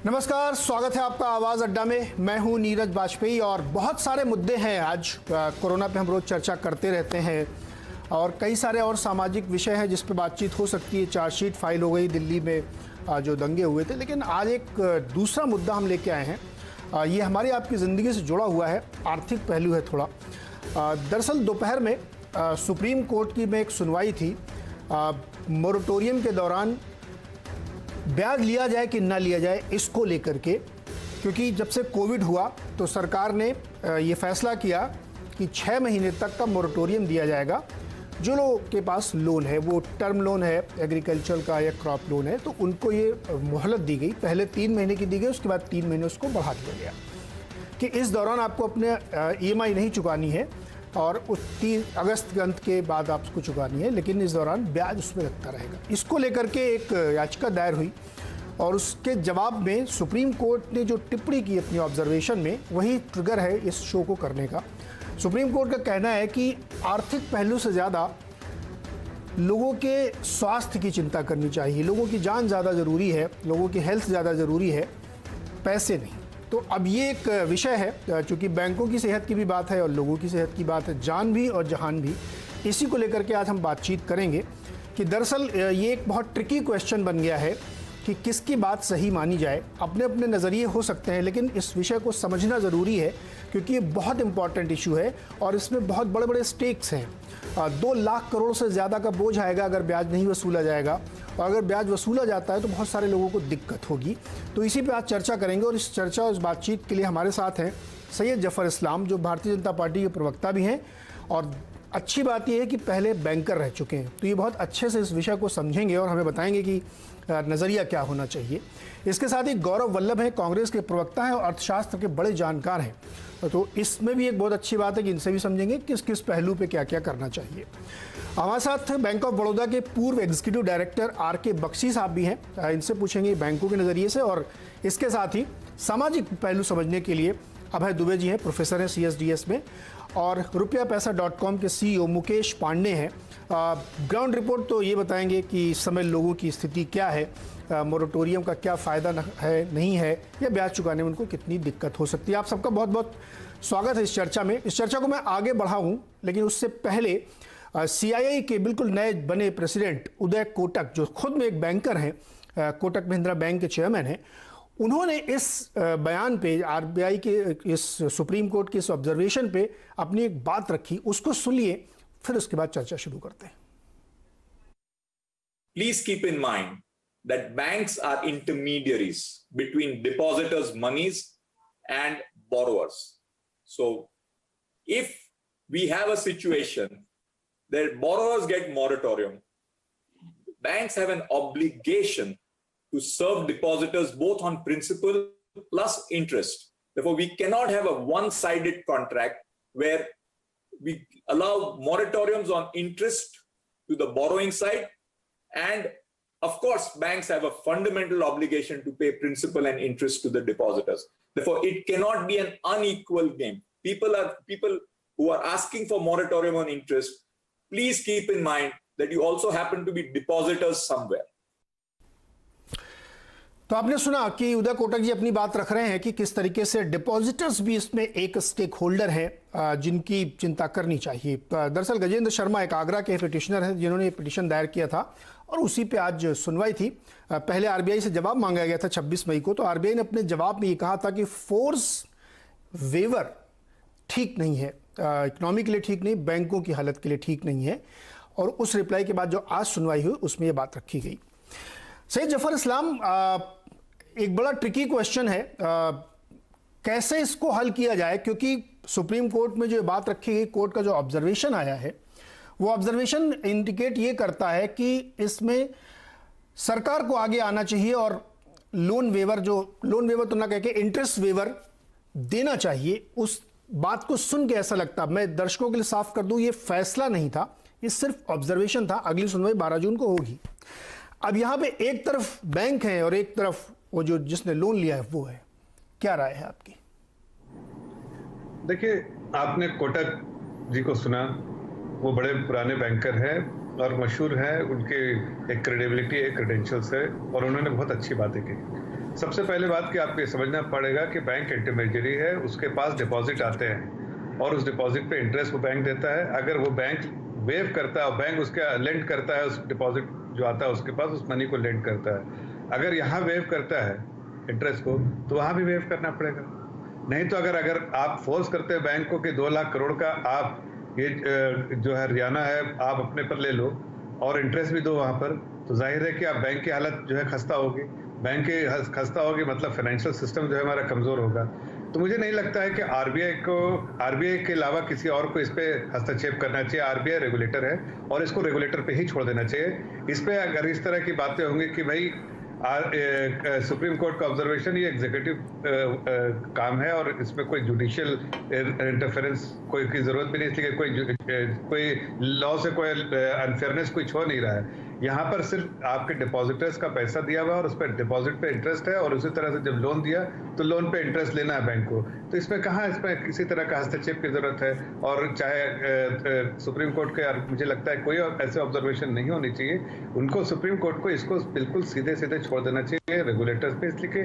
नमस्कार, स्वागत है आपका आवाज अड्डा में। मैं हूं नीरज वाजपेयी और बहुत सारे मुद्दे हैं। आज कोरोना पे हम रोज चर्चा करते रहते हैं और कई सारे और सामाजिक विषय हैं जिस पे बातचीत हो सकती है। चार्जशीट फाइल हो गई दिल्ली में जो दंगे हुए थे, लेकिन आज एक दूसरा मुद्दा हम लेके आए हैं। ये हमारी आपकी ज़िंदगी से जुड़ा हुआ है, आर्थिक पहलू है थोड़ा। दरअसल दोपहर में सुप्रीम कोर्ट की में एक सुनवाई थी। मोरेटोरियम के दौरान ब्याज लिया जाए कि ना लिया जाए इसको लेकर के, क्योंकि जब से कोविड हुआ तो सरकार ने ये फैसला किया कि 6 महीने तक का मोरेटोरियम दिया जाएगा। जो लोगों के पास लोन है, वो टर्म लोन है, एग्रीकल्चर का या क्रॉप लोन है, तो उनको ये मोहलत दी गई। पहले 3 महीने की दी गई, उसके बाद 3 महीने उसको बढ़ा दिया गया कि इस दौरान आपको अपने EMI नहीं चुकानी है और उस 3 अगस्त के अंत के बाद आपको चुकानी है, लेकिन इस दौरान ब्याज उसमें लगता रहेगा। इसको लेकर के एक याचिका दायर हुई और उसके जवाब में सुप्रीम कोर्ट ने जो टिप्पणी की अपनी ऑब्जर्वेशन में, वही ट्रिगर है इस शो को करने का। सुप्रीम कोर्ट का कहना है कि आर्थिक पहलू से ज़्यादा लोगों के स्वास्थ्य की चिंता करनी चाहिए। लोगों की जान ज़्यादा ज़रूरी है, लोगों की हेल्थ ज़्यादा ज़रूरी है, पैसे नहीं। तो अब ये एक विषय है, चूँकि बैंकों की सेहत की भी बात है और लोगों की सेहत की बात है, जान भी और जहान भी। इसी को लेकर के आज हम बातचीत करेंगे कि दरअसल ये एक बहुत ट्रिकी क्वेश्चन बन गया है कि किसकी बात सही मानी जाए। अपने अपने नज़रिए हो सकते हैं, लेकिन इस विषय को समझना ज़रूरी है क्योंकि ये बहुत इंपॉर्टेंट इशू है और इसमें बहुत बड़े बड़े स्टेक्स हैं। 2 लाख करोड़ से ज़्यादा का बोझ आएगा अगर ब्याज नहीं वसूला जाएगा, और अगर ब्याज वसूला जाता है तो बहुत सारे लोगों को दिक्कत होगी। तो इसी पे आज चर्चा करेंगे और इस चर्चा और इस बातचीत के लिए हमारे साथ हैं सैयद जफर इस्लाम, जो भारतीय जनता पार्टी के प्रवक्ता भी हैं और अच्छी बात यह है कि पहले बैंकर रह चुके हैं, तो ये बहुत अच्छे से इस विषय को समझेंगे और हमें बताएंगे कि नज़रिया क्या होना चाहिए। इसके साथ ही गौरव वल्लभ हैं, कांग्रेस के प्रवक्ता हैं और अर्थशास्त्र के बड़े जानकार हैं, तो इसमें भी एक बहुत अच्छी बात है कि इनसे भी समझेंगे किस किस पहलू पे क्या क्या करना चाहिए। हमारे साथ बैंक ऑफ बड़ौदा के पूर्व एग्जीक्यूटिव डायरेक्टर RK बख्शी साहब भी हैं, इनसे पूछेंगे बैंकों के नज़रिए से। और इसके साथ ही सामाजिक पहलू समझने के लिए अभय दुबे जी हैं, प्रोफेसर हैं CSDS में, और rupiapesa.com के CEO मुकेश पांडे हैं। ग्राउंड रिपोर्ट तो ये बताएंगे कि इस समय लोगों की स्थिति क्या है, मोरेटोरियम का क्या फ़ायदा है नहीं है, या ब्याज चुकाने में उनको कितनी दिक्कत हो सकती है। आप सबका बहुत बहुत स्वागत है इस चर्चा में। इस चर्चा को मैं आगे बढ़ाऊँ, लेकिन उससे पहले CII के बिल्कुल नए बने प्रेसिडेंट उदय कोटक, जो खुद में एक बैंकर हैं, कोटक महिंद्रा बैंक के चेयरमैन हैं, उन्होंने इस बयान पे, RBI के इस सुप्रीम कोर्ट के इस ऑब्जर्वेशन पे अपनी एक बात रखी। उसको सुनिए, फिर उसके बाद चर्चा शुरू करते हैं। Please keep in mind that banks are intermediaries between depositors' monies and borrowers. So if we have a situation that borrowers get moratorium, banks have an obligation to serve depositors both on principal plus interest. Therefore, we cannot have a one-sided contract where we allow moratoriums on interest to the borrowing side, and of course, banks have a fundamental obligation to pay principal and interest to the depositors. Therefore, it cannot be an unequal game. People who are asking for moratorium on interest, please keep in mind that you also happen to be depositors somewhere. तो आपने सुना कि उदय कोटक जी अपनी बात रख रहे हैं कि किस तरीके से डिपॉजिटर्स भी इसमें एक स्टेक होल्डर हैं जिनकी चिंता करनी चाहिए। दरअसल गजेंद्र शर्मा एक आगरा के पिटिशनर हैं जिन्होंने पिटिशन दायर किया था और उसी पे आज सुनवाई थी। पहले RBI से जवाब मांगा गया था 26 मई को, तो RBI ने अपने जवाब में ये कहा था कि फोर्स वेवर ठीक नहीं है, इकोनॉमी के लिए ठीक नहीं, बैंकों की हालत के लिए ठीक नहीं है। और उस रिप्लाई के बाद जो आज सुनवाई हुई उसमें ये बात रखी गई। सैयद जफर इस्लाम, एक बड़ा ट्रिकी क्वेश्चन है, कैसे इसको हल किया जाए, क्योंकि सुप्रीम कोर्ट में जो बात रखी गई, कोर्ट का जो ऑब्जर्वेशन आया है, वो ऑब्जर्वेशन इंडिकेट ये करता है कि इसमें सरकार को आगे आना चाहिए और लोन वेवर तो ना कह के इंटरेस्ट वेवर देना चाहिए। उस बात को सुन के ऐसा लगता, मैं दर्शकों के लिए साफ कर दूं, ये फैसला नहीं था, ये सिर्फ ऑब्जर्वेशन था। अगली सुनवाई 12 जून को होगी। अब यहाँ पे एक तरफ बैंक है और एक तरफ वो जो जिसने लोन लिया है वो है, क्या राय है आपकी? देखिए, आपने कोटक जी को सुना, वो बड़े पुराने बैंकर हैं और मशहूर हैं, उनके एक क्रेडिबिलिटी एक क्रेडेंशियल्स है और उन्होंने बहुत अच्छी बातें की। सबसे पहले बात कि आपको समझना पड़ेगा कि बैंक इंटरमीडियरी है, उसके पास डिपॉजिट आते हैं और उस डिपॉजिट पे इंटरेस्ट वो बैंक देता है। अगर वो बैंक वेव करता है और बैंक उसका लेंड करता है, उस डिपॉजिट जो आता है उसके पास उस मनी को लेंड करता है। अगर यहाँ वेव करता है इंटरेस्ट को तो वहाँ भी वेव करना पड़ेगा। नहीं तो अगर आप फोर्स करते हैं बैंक को कि 2 लाख करोड़ का आप ये जो है हरियाणा है आप अपने पर ले लो और इंटरेस्ट भी दो वहाँ पर, तो जाहिर है कि आप बैंक की हालत जो है खस्ता होगी। बैंक की खस्ता होगी मतलब फाइनेंशियल सिस्टम जो है हमारा कमज़ोर होगा। तो मुझे नहीं लगता है कि आरबीआई के अलावा किसी और को इस पे हस्तक्षेप करना चाहिए। आरबीआई रेगुलेटर है और इसको रेगुलेटर पे ही छोड़ देना चाहिए। इस पे अगर इस तरह की बातें होंगी कि भाई सुप्रीम कोर्ट का ऑब्जर्वेशन ये एग्जीक्यूटिव काम है और इसमें कोई जुडिशियल इंटरफेरेंस कोई की जरूरत भी नहीं, इसलिए कोई लॉ से कोई अनफेयरनेस कोई छो नहीं रहा है। यहाँ पर सिर्फ आपके डिपॉजिटर्स का पैसा दिया हुआ और उस पर डिपॉजिट पे इंटरेस्ट है और उसी तरह से जब लोन दिया तो लोन पे इंटरेस्ट लेना है बैंक को। तो इसमें कहाँ इसमें किसी तरह का हस्तक्षेप की जरूरत है। और चाहे सुप्रीम कोर्ट के, मुझे लगता है कोई ऐसे ऑब्जर्वेशन नहीं होनी चाहिए। उनको सुप्रीम कोर्ट को इसको बिल्कुल सीधे सीधे छोड़ देना चाहिए रेगुलेटर्स पे, इसलिए कि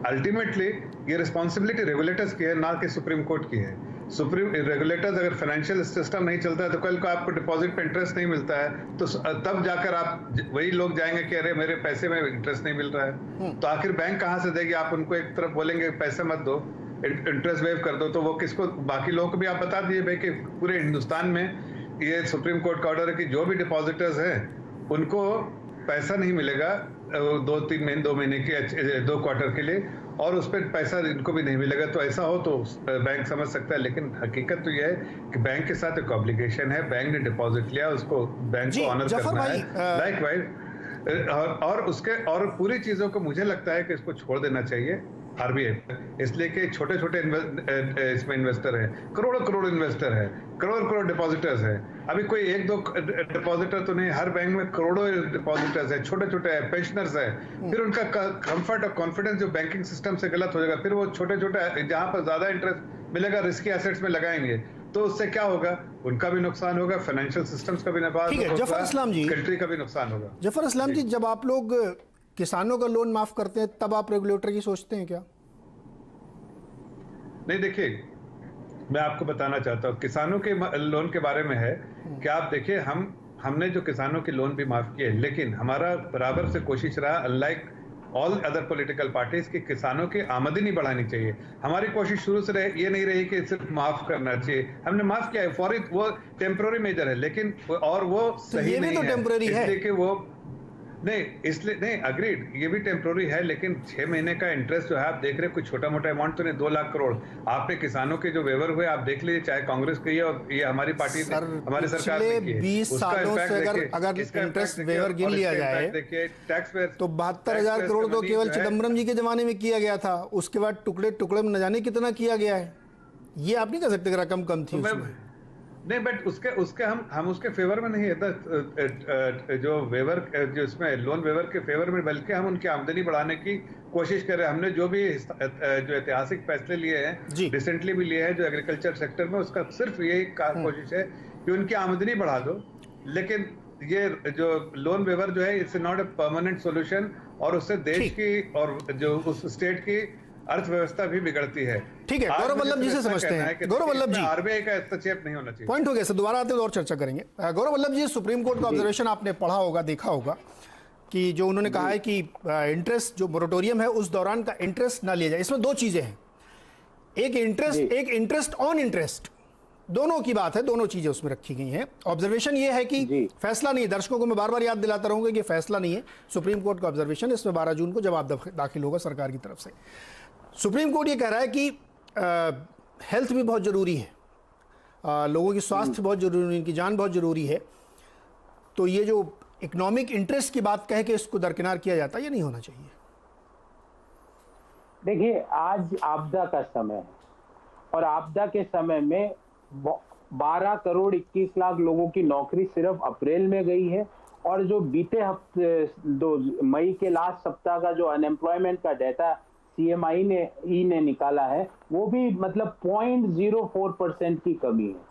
अल्टीमेटली ये रिस्पॉन्सिबिलिटी रेगुलेटर्स की है ना कि सुप्रीम कोर्ट की है। सुप्रीम रेगुलेटर्स अगर फाइनेंशियल सिस्टम नहीं चलता है तो कल को आपको डिपॉजिट पे इंटरेस्ट नहीं मिलता है तो तब जाकर आप वही लोग जाएंगे कि अरे मेरे पैसे में इंटरेस्ट नहीं मिल रहा है। तो आखिर बैंक कहाँ से देगी। आप उनको एक तरफ बोलेंगे पैसे मत दो, इंटरेस्ट वेव कर दो, तो वो किसको, बाकी लोगों को भी आप बता दीजिए भाई कि पूरे हिंदुस्तान में ये सुप्रीम कोर्ट का ऑर्डर है कि जो भी डिपॉजिटर्स हैं उनको पैसा नहीं मिलेगा 2 महीने के 2 क्वार्टर के लिए और उस पर पैसा इनको भी नहीं मिलेगा। तो ऐसा हो तो बैंक समझ सकता है, लेकिन हकीकत तो यह है कि बैंक के साथ एक ऑब्लिगेशन है, बैंक ने डिपॉजिट लिया, उसको बैंक को ऑनर करना है लाइक वाइज और पूरी चीजों को मुझे लगता है कि इसको छोड़ देना चाहिए आरबीआई पर, इसलिए कि छोटे छोटे इसमें इन्वेस्टर हैं, करोड़ इन्वेस्टर हैं, करोड़ डिपॉजिटर्स हैं। अभी कोई 1-2 डिपॉजिटर तो नहीं, हर बैंक में करोड़ों डिपॉजिटर्स हैं, छोटे हैं, पेंशनर्स हैं। फिर उनका कंफर्ट और कॉन्फिडेंस जो बैंकिंग सिस्टम से गलत हो जाएगा, फिर वो छोटे जहां पर ज्यादा इंटरेस्ट मिलेगा रिस्की एसेट्स में लगाएंगे, तो उससे क्या होगा, उनका भी नुकसान होगा, फाइनेंशियल सिस्टम्स का भी नुकसान होगा, जफर इस्लाम जी, कंट्री का भी नुकसान होगा। जफर इस्लाम जी, जब आप लोग किसानों का लोन माफ करते हैं तब आप रेगुलेटर की सोचते हैं क्या? नहीं, देखिए मैं आपको बताना चाहता हूँ किसानों के लोन के बारे में है कि आप देखिए हमने जो किसानों के लोन भी माफ किए, लेकिन हमारा बराबर से कोशिश रहा unlike all other political parties की किसानों की आमदनी बढ़ानी चाहिए। हमारी कोशिश शुरू से ये नहीं रही कि सिर्फ माफ करना चाहिए, हमने माफ किया है फॉर इट, वो टेम्पोररी मेजर है लेकिन और वो सही नहीं है, इसलिए कि वो नहीं, इसलिए नहीं अग्रीड, ये भी टेम्पोररी है, लेकिन 6 महीने का इंटरेस्ट जो है आप देख रहे हैं कोई छोटा मोटा अमाउंट तो नहीं, 2 लाख करोड़ आपने किसानों के जो वेवर हुए आप देख लीजिए, चाहे कांग्रेस की है और ये हमारी पार्टी हमारी सरकार ने की है। 20 सालों से अगर इंटरेस्ट वेवर गिन लिया जाए देखिए टैक्स वेयर तो 72,000 करोड़ तो केवल चिदम्बरम जी के जमाने में किया गया था, उसके बाद टुकड़े में न जाने कितना किया गया है। ये आप नहीं कह सकते रकम कम थी उसमें। नहीं, बट उसके हम उसके फेवर में नहीं है जो वेवर जो इसमें लोन वेवर के फेवर में, बल्कि हम उनकी आमदनी बढ़ाने की कोशिश कर रहे हैं। हमने जो भी जो ऐतिहासिक फैसले लिए हैं रिसेंटली भी लिए हैं जो एग्रीकल्चर सेक्टर में, उसका सिर्फ यही कोशिश है कि उनकी आमदनी बढ़ा दो। लेकिन ये जो लोन वेवर जो है it's not a permanent solution और उससे देश की और जो उस स्टेट की अर्थव्यवस्था भी बिगड़ती है। ठीक है, गौरव वल्लभ जी से समझते हैं। गौरव वल्लभ जी, आरबीआई का हस्तक्षेप नहीं होना चाहिए। पॉइंट हो गया सर, दोबारा आते हैं और चर्चा करेंगे। गौरव वल्लभ जी, सुप्रीम कोर्ट का ऑब्जर्वेशन आपने पढ़ा होगा, देखा होगा कि जो उन्होंने कहा है कि इंटरेस्ट जो मोरेटोरियम है उस दौरान का इंटरेस्ट ना लिया जाए। इसमें 2 चीजें हैं, एक इंटरेस्ट ऑन इंटरेस्ट, दोनों की बात है, दोनों चीजें उसमें रखी गई हैं। ऑब्जर्वेशन ये है कि फैसला नहीं है, दर्शकों को मैं बार बार याद दिलाता रहूंगा कि फैसला नहीं है, सुप्रीम कोर्ट का ऑब्जर्वेशन, इसमें 12 जून को जवाब दाखिल होगा सरकार की तरफ से। सुप्रीम कोर्ट ये कह रहा है कि हेल्थ भी बहुत ज़रूरी है, लोगों की स्वास्थ्य बहुत ज़रूरी है, इनकी जान बहुत ज़रूरी है। तो ये जो इकोनॉमिक इंटरेस्ट की बात कह के इसको दरकिनार किया जाता है, ये नहीं होना चाहिए। देखिए, आज आपदा का समय है और आपदा के समय में 12 करोड़ 21 लाख लोगों की नौकरी सिर्फ अप्रैल में गई है और जो बीते हफ्ते मई के लास्ट सप्ताह का जो अनएम्प्लॉयमेंट का डाटा सीएमआई ने निकाला है वो भी मतलब 0.04% की कमी है।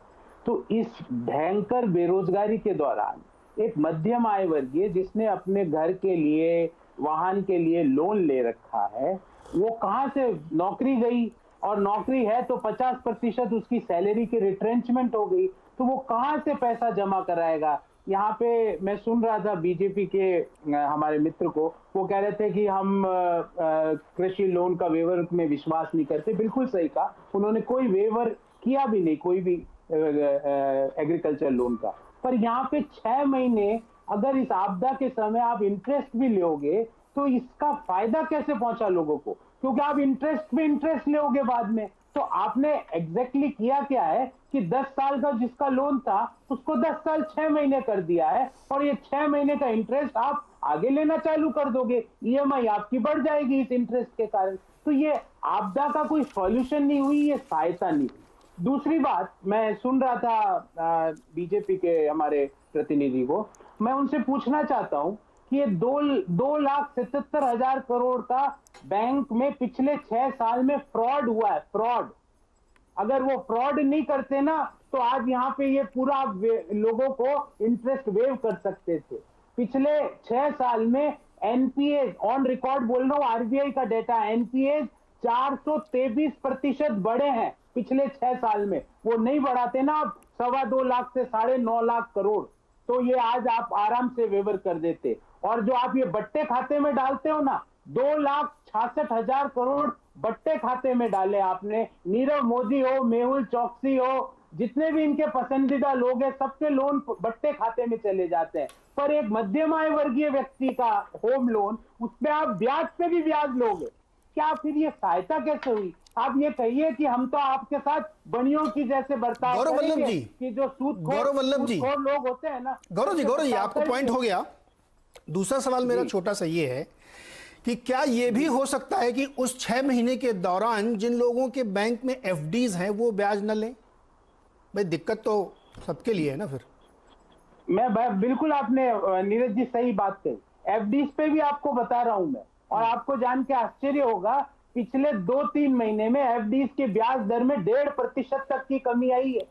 तो इस भयंकर बेरोजगारी के दौरान एक मध्यम आय वर्गीय जिसने अपने घर के लिए, वाहन के लिए लोन ले रखा है, वो कहां से नौकरी गई, और नौकरी है तो 50% उसकी सैलरी की रिट्रेंचमेंट हो गई, तो वो कहां से पैसा जमा कराएगा। यहाँ पे मैं सुन रहा था बीजेपी के हमारे मित्र को, वो कह रहे थे कि हम कृषि लोन का वेवर में विश्वास नहीं करते। बिल्कुल सही कहा, उन्होंने कोई वेवर किया भी नहीं, कोई भी एग्रीकल्चर लोन का। पर यहाँ पे 6 महीने अगर इस आपदा के समय आप इंटरेस्ट भी लोगे तो इसका फायदा कैसे पहुंचा लोगों को, क्योंकि आप इंटरेस्ट पे इंटरेस्ट लोगे बाद में। तो आपने एग्जैक्टली किया क्या है कि 10 साल का जिसका लोन था उसको 10 साल 6 महीने कर दिया है, और ये 6 महीने का इंटरेस्ट आप आगे लेना चालू कर दोगे, ईएमआई आपकी बढ़ जाएगी इस इंटरेस्ट के कारण। तो ये आपदा का कोई सॉल्यूशन नहीं हुई, ये सहायता नहीं हुई। दूसरी बात, मैं सुन रहा था बीजेपी के हमारे प्रतिनिधि को, मैं उनसे पूछना चाहता हूं कि ये 2,77,000 करोड़ का बैंक में पिछले 6 साल में फ्रॉड हुआ है, फ्रॉड। अगर वो फ्रॉड नहीं करते ना तो आज यहाँ पे ये पूरा लोगों को इंटरेस्ट वेव कर सकते थे। पिछले 6 साल में एनपीए ऑन रिकॉर्ड बोल रहा हूँ, आरबीआई का डेटा, एनपीए 423% बढ़े हैं पिछले 6 साल में। वो नहीं बढ़ाते ना आप 2.25 लाख से 9.5 लाख करोड़, तो ये आज आप आराम से वेवर कर देते। और जो आप ये बट्टे खाते में डालते हो ना, 2,66,000 करोड़ बट्टे खाते में डाले आपने। नीरव मोदी हो, मेहुल चौकसी हो, जितने भी इनके पसंदीदा लोग हैं, सबके लोन बट्टे खाते में चले जाते हैं। पर एक मध्यम आय वर्गीय व्यक्ति का होम लोन, उसमें आप ब्याज पे भी ब्याज लोगे, क्या फिर ये सहायता कैसे हुई? आप ये कहिए कि हम तो आपके साथ बनियों की जैसे बर्ताव गौरव वल्लभ करेंगे जी, कि जो गौरव वल्लभ जी, लोग होते हैं ना। गौरव जी आपको पॉइंट हो गया। दूसरा सवाल मेरा छोटा सा ये है कि क्या ये भी हो सकता है कि उस 6 महीने के दौरान जिन लोगों के बैंक में एफडीज हैं वो ब्याज न लें? भाई दिक्कत तो सबके लिए है ना फिर। मैं बिल्कुल, आपने नीरज जी सही बात कही। एफडीज पे भी आपको बता रहा हूं मैं, और आपको जान के आश्चर्य होगा, पिछले 2-3 महीने में एफडीज के ब्याज दर में 1.5% तक की कमी आई है।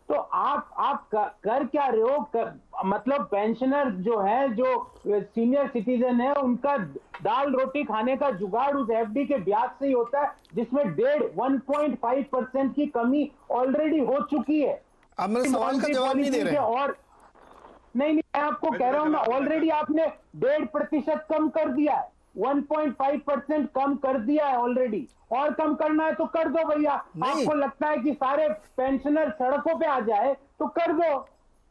तो आप कर क्या रहे हो? मतलब पेंशनर जो है, जो सीनियर सिटीजन है, उनका दाल रोटी खाने का जुगाड़ उस एफडी के ब्याज से ही होता है, जिसमें 1.5% की कमी ऑलरेडी हो चुकी है। आप मेरे सवाल का जवाब नहीं दे रहे। और नहीं, मैं आपको कह रहा हूं ना, ऑलरेडी आपने 1.5% कम कर दिया है, 1.5% कम कर दिया है ऑलरेडी, और कम करना है तो कर दो भैया। आपको लगता है कि सारे पेंशनर सड़कों पे आ जाए तो कर दो,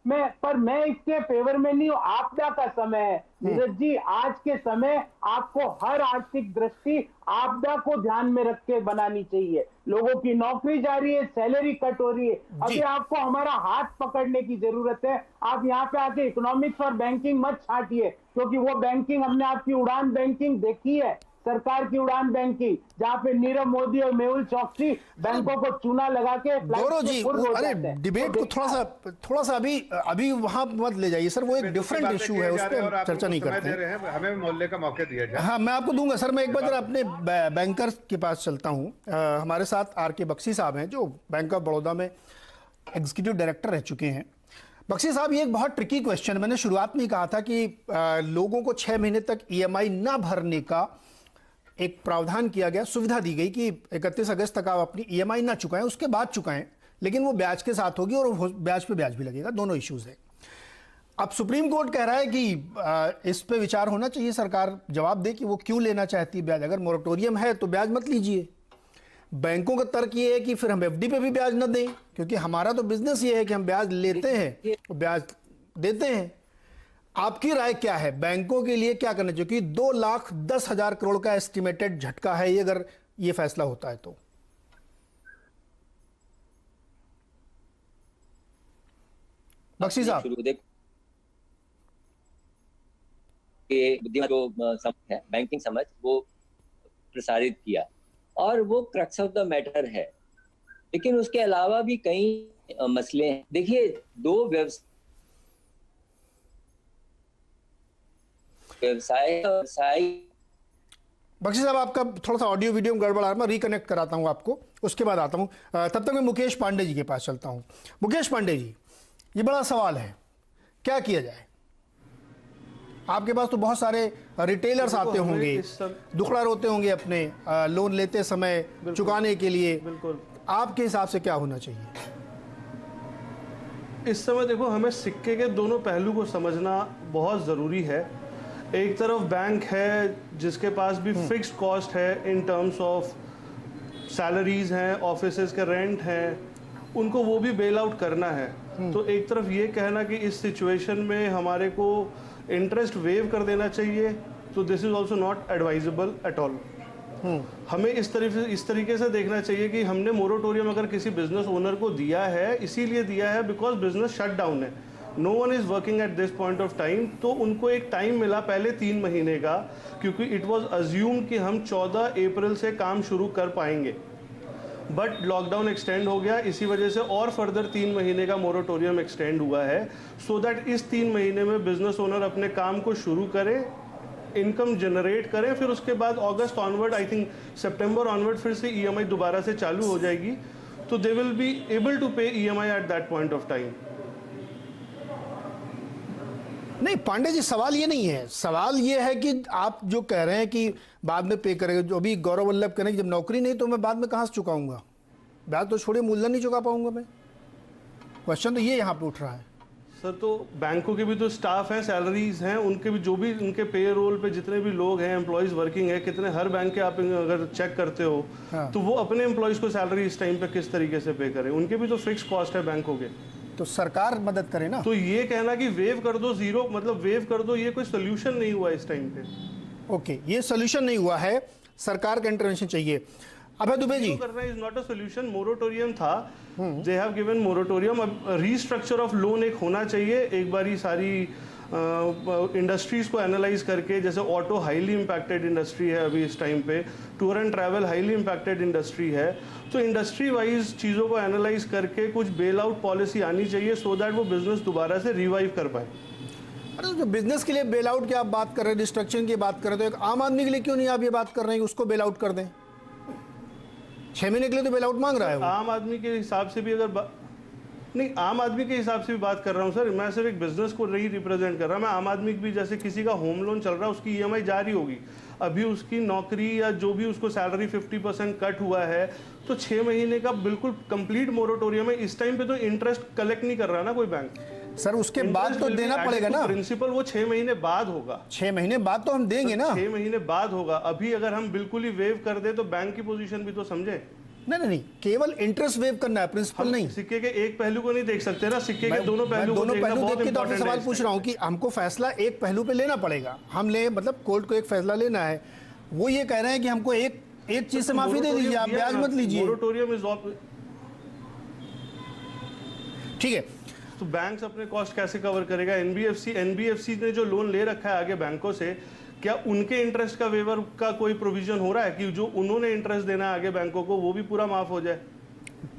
मैं इसके फेवर में नहीं हूं। आपदा का समय है नीरज जी, आज के समय आपको हर आर्थिक दृष्टि आपदा को ध्यान में रख के बनानी चाहिए। लोगों की नौकरी जा रही है, सैलरी कट हो रही है, अभी आपको हमारा हाथ पकड़ने की जरूरत है। आप यहाँ पे आके इकोनॉमिक्स और बैंकिंग मत छाटिए, क्योंकि वो बैंकिंग हमने आपकी उड़ान बैंकिंग देखी है, सरकार की उड़ान बैंकिंग, जहां पे नीरव मोदी और मेहुल चौकसी बैंकों को चूना लगा के। गौरव जी, अरे डिबेट को थोड़ा सा अभी वहां मत ले जाइए सर, वो एक डिफरेंट इशू है, उस पर चर्चा नहीं करते हैं। हमें मोहल्ले का मौका दिया जाए। हाँ, मैं आपको दूंगा सर। मैं एक बार जरा अपने बैंकर्स के पास चलता हूँ। हमारे साथ आर.के. बख्शी साहब हैं, जो बैंक ऑफ बड़ौदा में एग्जीक्यूटिव डायरेक्टर रह चुके हैं। बख्शी साहब, ये एक बहुत ट्रिकी क्वेश्चन, मैंने शुरुआत में कहा था कि लोगों को 6 महीने तक ईएमआई ना भरने का एक प्रावधान किया गया, सुविधा दी गई कि 31 अगस्त तक आप अपनी ईएमआई ना चुकाएं, उसके बाद चुकाएं, लेकिन वो ब्याज के साथ होगी और ब्याज पे ब्याज भी लगेगा, दोनों इश्यूज है। अब सुप्रीम कोर्ट कह रहा है कि इस पे विचार होना चाहिए, सरकार जवाब दे कि वो क्यों लेना चाहती है ब्याज। अगर मोरेटोरियम है तो ब्याज मत लीजिए। बैंकों का तर्क ये है कि फिर हम एफडी पे भी ब्याज न दें, क्योंकि हमारा तो बिजनेस ये है कि हम ब्याज लेते हैं और ब्याज देते हैं। आपकी राय क्या है, बैंकों के लिए क्या करना चाहिए? क्योंकि 2,10,000 करोड़ का एस्टिमेटेड झटका है ये, अगर ये फैसला होता है तो। बख्शी साहब, जो समझ है, बैंकिंग समझ, वो प्रसारित किया, और वो क्रक्स ऑफ द मैटर है। लेकिन उसके अलावा भी कई मसले हैं। देखिए, दो व्यवसाय बख्शी साहब, आपका थोड़ा सा ऑडियो वीडियो में गड़बड़ आ रहा है, मैं रिकनेक्ट कराता हूं आपको, उसके बाद आता हूं। तब तक मैं मुकेश पांडे जी के पास चलता हूं। मुकेश पांडे जी, ये बड़ा सवाल है, क्या किया जाए? आपके पास तो बहुत सारे रिटेलर्स आते होंगे, दुखड़ा रोते होंगे अपने लोन लेते समय चुकाने के लिए। बिल्कुल। आपके हिसाब से क्या होना चाहिए इस समय? देखो, हमें सिक्के के दोनों पहलू को समझना बहुत ज़रूरी है। एक तरफ बैंक है जिसके पास भी फिक्स्ड कॉस्ट है इन टर्म्स ऑफ सैलरीज हैं, ऑफिसेज के रेंट हैं, उनको वो भी बेल आउट करना है। तो एक तरफ ये कहना कि इस सिचुएशन में हमारे को इंटरेस्ट वेव कर देना चाहिए, तो this is also not advisable at all. हमें इस तरीके से देखना चाहिए कि हमने मोरेटोरियम अगर किसी बिजनेस ओनर को दिया है, इसीलिए दिया है बिकॉज बिजनेस शट डाउन है, no one is working at this point of time. तो उनको एक टाइम मिला पहले 3 महीने का, क्योंकि इट वॉज अज्यूम्ड कि हम 14 अप्रैल से काम शुरू कर पाएंगे, बट लॉकडाउन एक्सटेंड हो गया, इसी वजह से और फर्दर 3 महीने का मोरेटोरियम एक्सटेंड हुआ है, सो दैट इस 3 महीने में बिजनेस ओनर अपने काम को शुरू करे, इनकम जनरेट करें, फिर उसके बाद अगस्त ऑनवर्ड, आई थिंक सितंबर ऑनवर्ड फिर से ईएमआई दोबारा से चालू हो जाएगी, तो they will be able to pay EMI at that point of time. नहीं पांडे जी, सवाल ये नहीं है, सवाल ये है कि आप जो कह रहे हैं कि बाद में पे करेंगे, जो अभी गौरव वल्लभ कह रहे हैं कि जब नौकरी नहीं तो मैं बाद में कहाँ से चुकाऊंगा, ब्याज तो छोड़िए मूलधन नहीं चुका पाऊंगा मैं। क्वेश्चन तो ये यहाँ पे उठ रहा है सर। तो बैंकों के भी तो स्टाफ हैं, सैलरीज हैं, उनके भी जो भी उनके पे रोल पे जितने भी लोग हैं, एम्प्लॉयज वर्किंग है, कितने हर बैंक के आप अगर चेक करते हो तो वो अपने एम्प्लॉयज को सैलरी इस टाइम पे किस तरीके से पे करें, उनके भी तो फिक्स कॉस्ट है बैंकों के। तो सरकार मदद करे ना। तो ये कहना कि वेव कर दो, जीरो मतलब वेव कर दो, ये कोई सोल्यूशन नहीं हुआ इस टाइम पे। ओके, ये सोल्यूशन नहीं हुआ है, सरकार का इंटरवेंशन चाहिए। अभय दुबे जी, करना is not a solution. Moratorium था, दे हैव गिवन मोरेटोरियम, अब रीस्ट्रक्चर ऑफ लोन एक होना चाहिए, एक बारी सारी इंडस्ट्रीज को एनालाइज करके, जैसे ऑटो हाईली इम्पैक्टेड इंडस्ट्री है अभी इस टाइम पे, tour and travel highly impacted industry है, तो इंडस्ट्री वाइज चीज़ों को एनालाइज करके कुछ बेल आउट पॉलिसी आनी चाहिए, सो दैट वो बिजनेस दोबारा से रिवाइव कर पाए। अरे जो बिजनेस के लिए बेल आउट की आप बात कर रहे हैं, रिस्ट्रक्चरिंग की बात कर रहे हैं, तो एक आम आदमी के लिए क्यों नहीं आप ये बात कर रहे हैं कि उसको बेल आउट कर दें? 6 महीने के लिए तो बेल आउट मांग रहा है वो। आम आदमी के हिसाब से भी अगर नहीं, आम आदमी के हिसाब से भी बात कर रहा हूँ सर, मैं सिर्फ एक बिजनेस को नहीं रिप्रेजेंट कर रहा, मैं आम आदमी की भी, जैसे किसी का होम लोन चल रहा है, उसकी ईएमआई जारी होगी, अभी उसकी नौकरी या जो भी उसको सैलरी 50% कट हुआ है, तो 6 महीने का बिल्कुल कंप्लीट मोरेटोरियम है। इस टाइम पे तो इंटरेस्ट कलेक्ट नहीं कर रहा ना कोई बैंक सर, उसके बाद तो देना पड़ेगा ना प्रिंसिपल, वो 6 महीने बाद होगा। 6 महीने बाद तो हम देंगे ना। 6 महीने बाद होगा। अभी अगर हम बिल्कुल ही वेव कर दे तो बैंक की पोजीशन भी तो समझे। नहीं, केवल इंटरेस्ट वेव करना है, प्रिंसिपल नहीं। सिक्के के एक पहलू को नहीं देख सकते ना, सिक्के के दोनों पहलू को देखना बहुत देख के तो आपसे सवाल पूछ रहा हूँ कि हमको फैसला एक पहलू पे लेना पड़ेगा, हम ले मतलब कोर्ट को एक फैसला लेना है, वो ये कह रहे हैं कि हमको एक चीज से माफी दे दीजिए, आप ब्याज मत लीजिए। मोरेटोरियम इज ठीक है, तो बैंक्स अपने कॉस्ट कैसे कवर करेगा? एनबीएफसी ने जो लोन ले रखा है आगे बैंकों से, क्या उनके इंटरेस्ट का वेवर का कोई प्रोविजन हो रहा है कि जो उन्होंने इंटरेस्ट देना है आगे बैंकों को वो भी पूरा माफ हो जाए?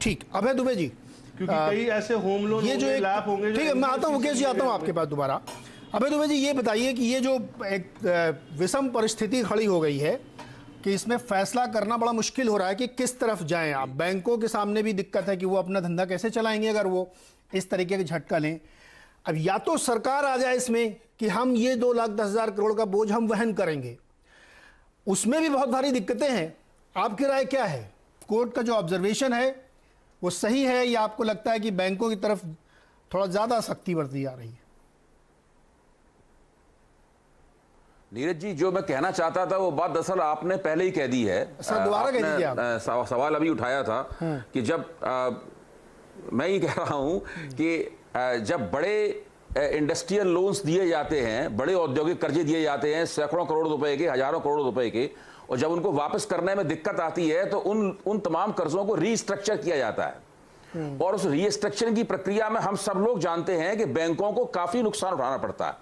ठीक, अभय दुबे जी, क्योंकि कई ऐसे होम लोन ये जो एक लैप होंगे। ठीक है, मैं आता हूँ मुकेश जी, आता हूँ आपके पास दोबारा। अभय दुबे जी, ये बताइए कि ये जो एक विषम परिस्थिति खड़ी हो गई है कि इसमें फैसला करना बड़ा मुश्किल हो रहा है कि किस तरफ जाएं आप। बैंकों के सामने भी दिक्कत है कि वो अपना धंधा कैसे चलाएंगे अगर वो इस तरीके के झटका लें। अब या तो सरकार आ जाए इसमें कि हम ये 2,10,000 करोड़ का बोझ हम वहन करेंगे, उसमें भी बहुत भारी दिक्कतें हैं। आपकी राय क्या है? कोर्ट का जो ऑब्जर्वेशन है वो सही है या आपको लगता है कि बैंकों की तरफ थोड़ा ज्यादा सख्ती बरती जा रही है? नीरज जी, जो मैं कहना चाहता था वो बात दरअसल आपने पहले ही कह दी है। सर दोबारा कह दीजिए आप। सवाल अभी उठाया था कि जब मैं ये कह रहा हूं कि जब बड़े इंडस्ट्रियल लोन्स दिए जाते हैं, बड़े औद्योगिक कर्जे दिए जाते हैं सैकड़ों करोड़ रुपए के, हजारों करोड़ रुपए के, और जब उनको वापस करने में दिक्कत आती है तो उन तमाम कर्जों को रीस्ट्रक्चर किया जाता है। और उस रीस्ट्रक्चरिंग की प्रक्रिया में हम सब लोग जानते हैं कि बैंकों को काफी नुकसान उठाना पड़ता है,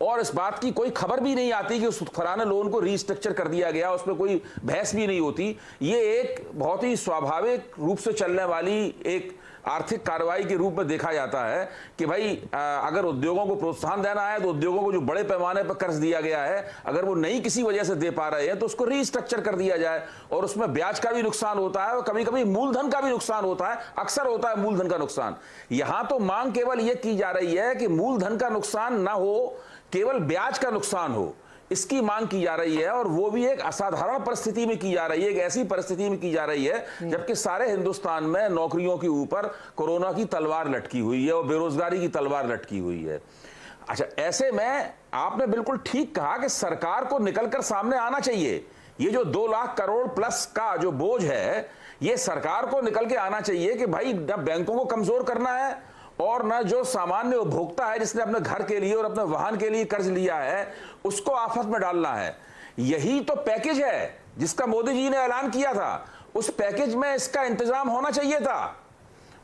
और इस बात की कोई खबर भी नहीं आती कि उस फलाने लोन को रीस्ट्रक्चर कर दिया गया, उसमें कोई बहस भी नहीं होती। ये एक बहुत ही स्वाभाविक रूप से चलने वाली एक आर्थिक कार्रवाई के रूप में देखा जाता है कि भाई अगर उद्योगों को प्रोत्साहन देना है तो उद्योगों को जो बड़े पैमाने पर कर्ज दिया गया है, अगर वो नहीं किसी वजह से दे पा रहे हैं तो उसको रीस्ट्रक्चर कर दिया जाए, और उसमें ब्याज का भी नुकसान होता है और कभी कभी मूलधन का भी नुकसान होता है, अक्सर होता है मूलधन का नुकसान। यहां तो मांग केवल यह की जा रही है कि मूलधन का नुकसान ना हो, केवल ब्याज का नुकसान हो, इसकी मांग की जा रही है, और वो भी एक असाधारण परिस्थिति में की जा रही है, एक ऐसी परिस्थिति में की जा रही है जबकि सारे हिंदुस्तान में नौकरियों के ऊपर कोरोना की तलवार लटकी हुई है और बेरोजगारी की तलवार लटकी हुई है। अच्छा, ऐसे में आपने बिल्कुल ठीक कहा कि सरकार को निकलकर सामने आना चाहिए। ये जो 2 लाख करोड़ प्लस का जो बोझ है, ये सरकार को निकल के आना चाहिए कि भाई न बैंकों को कमजोर करना है और न जो सामान्य उपभोक्ता है जिसने अपने घर के लिए और अपने वाहन के लिए कर्ज लिया है उसको आफत में डालना है। यही तो पैकेज है जिसका मोदी जी ने ऐलान किया था। उस पैकेज में इसका इंतजाम होना चाहिए था,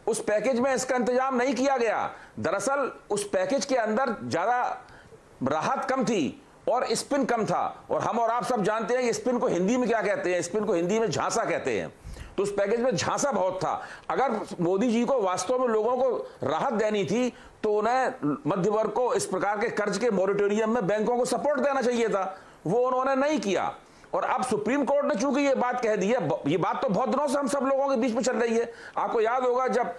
उस पैकेज में इसका इंतजाम नहीं किया गया। दरअसल उस पैकेज के अंदर ज्यादा राहत कम थी और स्पिन कम था, और हम और आप सब जानते हैं कि स्पिन को हिंदी में क्या कहते हैं, स्पिन को हिंदी में झांसा कहते हैं। तो उस पैकेज में झांसा बहुत था। अगर मोदी जी को वास्तव में लोगों को राहत देनी थी तो उन्हें मध्य वर्ग को इस प्रकार के कर्ज के मॉरेटोरियम में बैंकों को सपोर्ट देना चाहिए था, वो उन्होंने नहीं किया। और अब सुप्रीम कोर्ट ने चूंकि ये बात कह दी है, ये बात तो बहुत दिनों से हम सब लोगों के बीच में चल रही है। आपको याद होगा जब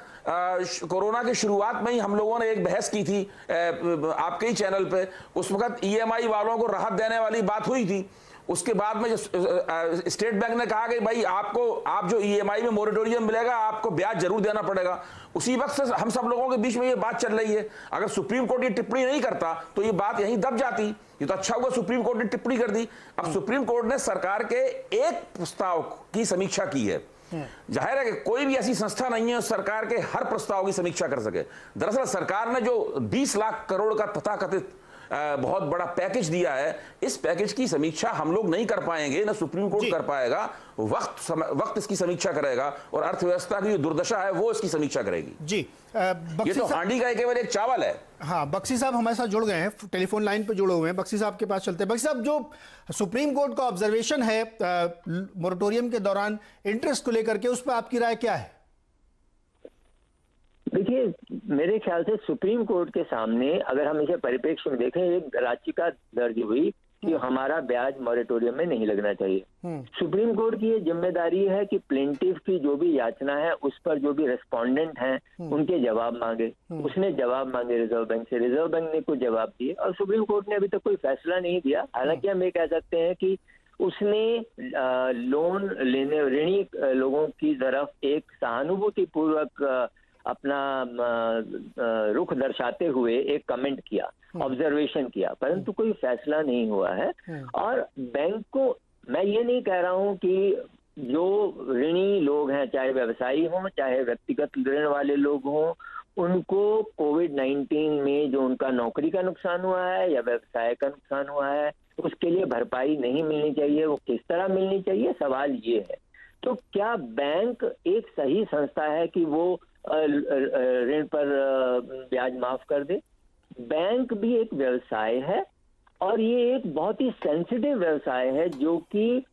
कोरोना की शुरुआत में ही हम लोगों ने एक बहस की थी आपके ही चैनल पे, उस वक्त ईएमआई वालों को राहत देने वाली बात हुई थी। उसके बाद में स्टेट बैंक ने कहा कि भाई आप जो ईएमआई में मोरेटोरियम मिलेगा आपको ब्याज जरूर देना पड़ेगा। उसी वक्त से हम सब लोगों के बीच में ये बात चल रही है। अगर सुप्रीम कोर्ट ये टिप्पणी नहीं करता तो ये बात यहीं दब जाती। ये तो अच्छा हुआ सुप्रीम कोर्ट ने टिप्पणी कर दी। अब सुप्रीम कोर्ट ने सरकार के एक प्रस्ताव की समीक्षा की है। जाहिर है कि कोई भी ऐसी संस्था नहीं है सरकार के हर प्रस्ताव की समीक्षा कर सके। दरअसल सरकार ने जो 20 लाख करोड़ का तथाकथित बहुत बड़ा पैकेज दिया है, इस पैकेज की समीक्षा हम लोग नहीं कर पाएंगे, ना सुप्रीम कोर्ट कर पाएगा। वक्त इसकी समीक्षा करेगा और अर्थव्यवस्था की जो दुर्दशा है वो इसकी समीक्षा करेगी। जी ये तो हांडी का केवल एक चावल है। हाँ, बख्शी साहब हमारे साथ जुड़ गए हैं, टेलीफोन लाइन पे जुड़े हुए हैं। बख्शी साहब के पास चलते हैं। बख्शी साहब, जो सुप्रीम कोर्ट का ऑब्जर्वेशन है मोरेटोरियम के दौरान इंटरेस्ट को लेकर के, उस पर आपकी राय क्या है? देखिए, मेरे ख्याल से सुप्रीम कोर्ट के सामने अगर हम इसे परिप्रेक्ष्य में देखें, एक याचिका दर्ज हुई कि हमारा ब्याज मॉरेटोरियम में नहीं लगना चाहिए। सुप्रीम कोर्ट की ये जिम्मेदारी है कि प्लेंटिफ की जो भी याचना है उस पर जो भी रेस्पोंडेंट हैं उनके जवाब मांगे। उसने जवाब मांगे रिजर्व बैंक से, रिजर्व बैंक ने कुछ जवाब दिए और सुप्रीम कोर्ट ने अभी तक कोई फैसला नहीं दिया। हालांकि हम ये कह सकते हैं कि उसने लोन लेने ऋणी लोगों की तरफ एक सहानुभूतिपूर्वक अपना रुख दर्शाते हुए एक कमेंट किया, ऑब्जर्वेशन किया, परंतु कोई फैसला नहीं हुआ है। और बैंक को, मैं ये नहीं कह रहा हूं कि जो ऋणी लोग हैं, चाहे व्यवसायी हों चाहे व्यक्तिगत ऋण वाले लोग हों, उनको कोविड-19 में जो उनका नौकरी का नुकसान हुआ है या व्यवसाय का नुकसान हुआ है उसके लिए भरपाई नहीं मिलनी चाहिए। वो किस तरह मिलनी चाहिए, सवाल ये है। तो क्या बैंक एक सही संस्था है कि वो ऋण पर ब्याज माफ कर दे? बैंक भी एक व्यवसाय है और ये एक बहुत ही सेंसिटिव व्यवसाय है, जो कि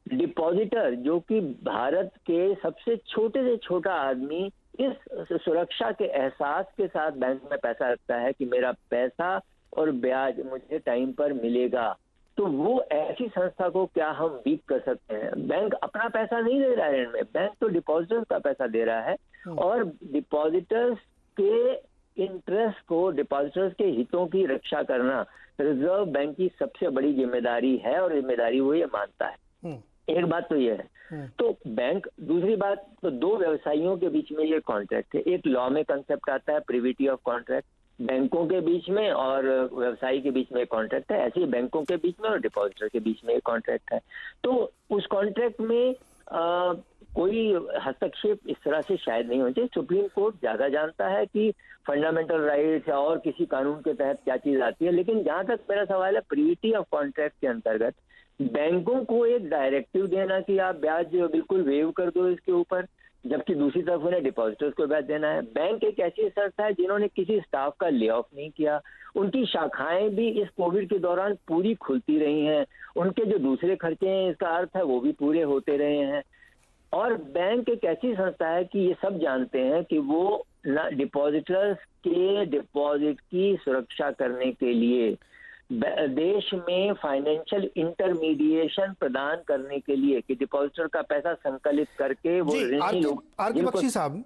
डिपॉजिटर, जो कि भारत के सबसे छोटे से छोटा आदमी, इस सुरक्षा के एहसास के साथ बैंक में पैसा रखता है कि मेरा पैसा और ब्याज मुझे टाइम पर मिलेगा। तो वो ऐसी संस्था को क्या हम वीक कर सकते हैं? बैंक अपना पैसा नहीं दे रहा है ऋण में, बैंक तो डिपॉजिटर्स का पैसा दे रहा है और डिपॉजिटर्स के इंटरेस्ट को, डिपॉजिटर्स के हितों की रक्षा करना रिजर्व बैंक की सबसे बड़ी जिम्मेदारी है और जिम्मेदारी वो ये मानता है। एक बात तो ये है। तो बैंक, दूसरी बात, तो दो व्यवसायियों के बीच में ये कॉन्ट्रैक्ट है। एक लॉ में कंसेप्ट आता है प्रिविटी ऑफ कॉन्ट्रैक्ट, बैंकों के बीच में और व्यवसायी के बीच में कॉन्ट्रैक्ट है, ऐसे ही बैंकों के बीच में और डिपॉजिटर के बीच में एक कॉन्ट्रैक्ट है। तो उस कॉन्ट्रैक्ट में कोई हस्तक्षेप इस तरह से शायद नहीं होना चाहिए। सुप्रीम कोर्ट ज्यादा जानता है कि फंडामेंटल राइट्स या और किसी कानून के तहत क्या चीज आती है, लेकिन जहां तक मेरा सवाल है, प्रिविटी ऑफ कॉन्ट्रैक्ट के अंतर्गत बैंकों को एक डायरेक्टिव देना कि आप ब्याज बिल्कुल वेव कर दो इसके ऊपर, जबकि दूसरी तरफ उन्हें डिपॉजिटर्स को ब्याज देना है। बैंक एक ऐसी संस्था है जिन्होंने किसी स्टाफ का ले ऑफ नहीं किया, उनकी शाखाएं भी इस कोविड के दौरान पूरी खुलती रही हैं, उनके जो दूसरे खर्चे हैं इसका अर्थ है वो भी पूरे होते रहे हैं। और बैंक एक ऐसी संस्था है कि ये सब जानते हैं कि वो डिपॉजिटर्स के डिपॉजिट की सुरक्षा करने के लिए, देश में फाइनेंशियल इंटरमीडिएशन प्रदान करने के लिए, कि डिपॉजिटर का पैसा संकलित करके वो ऋणी लोग। बख्शी साहब,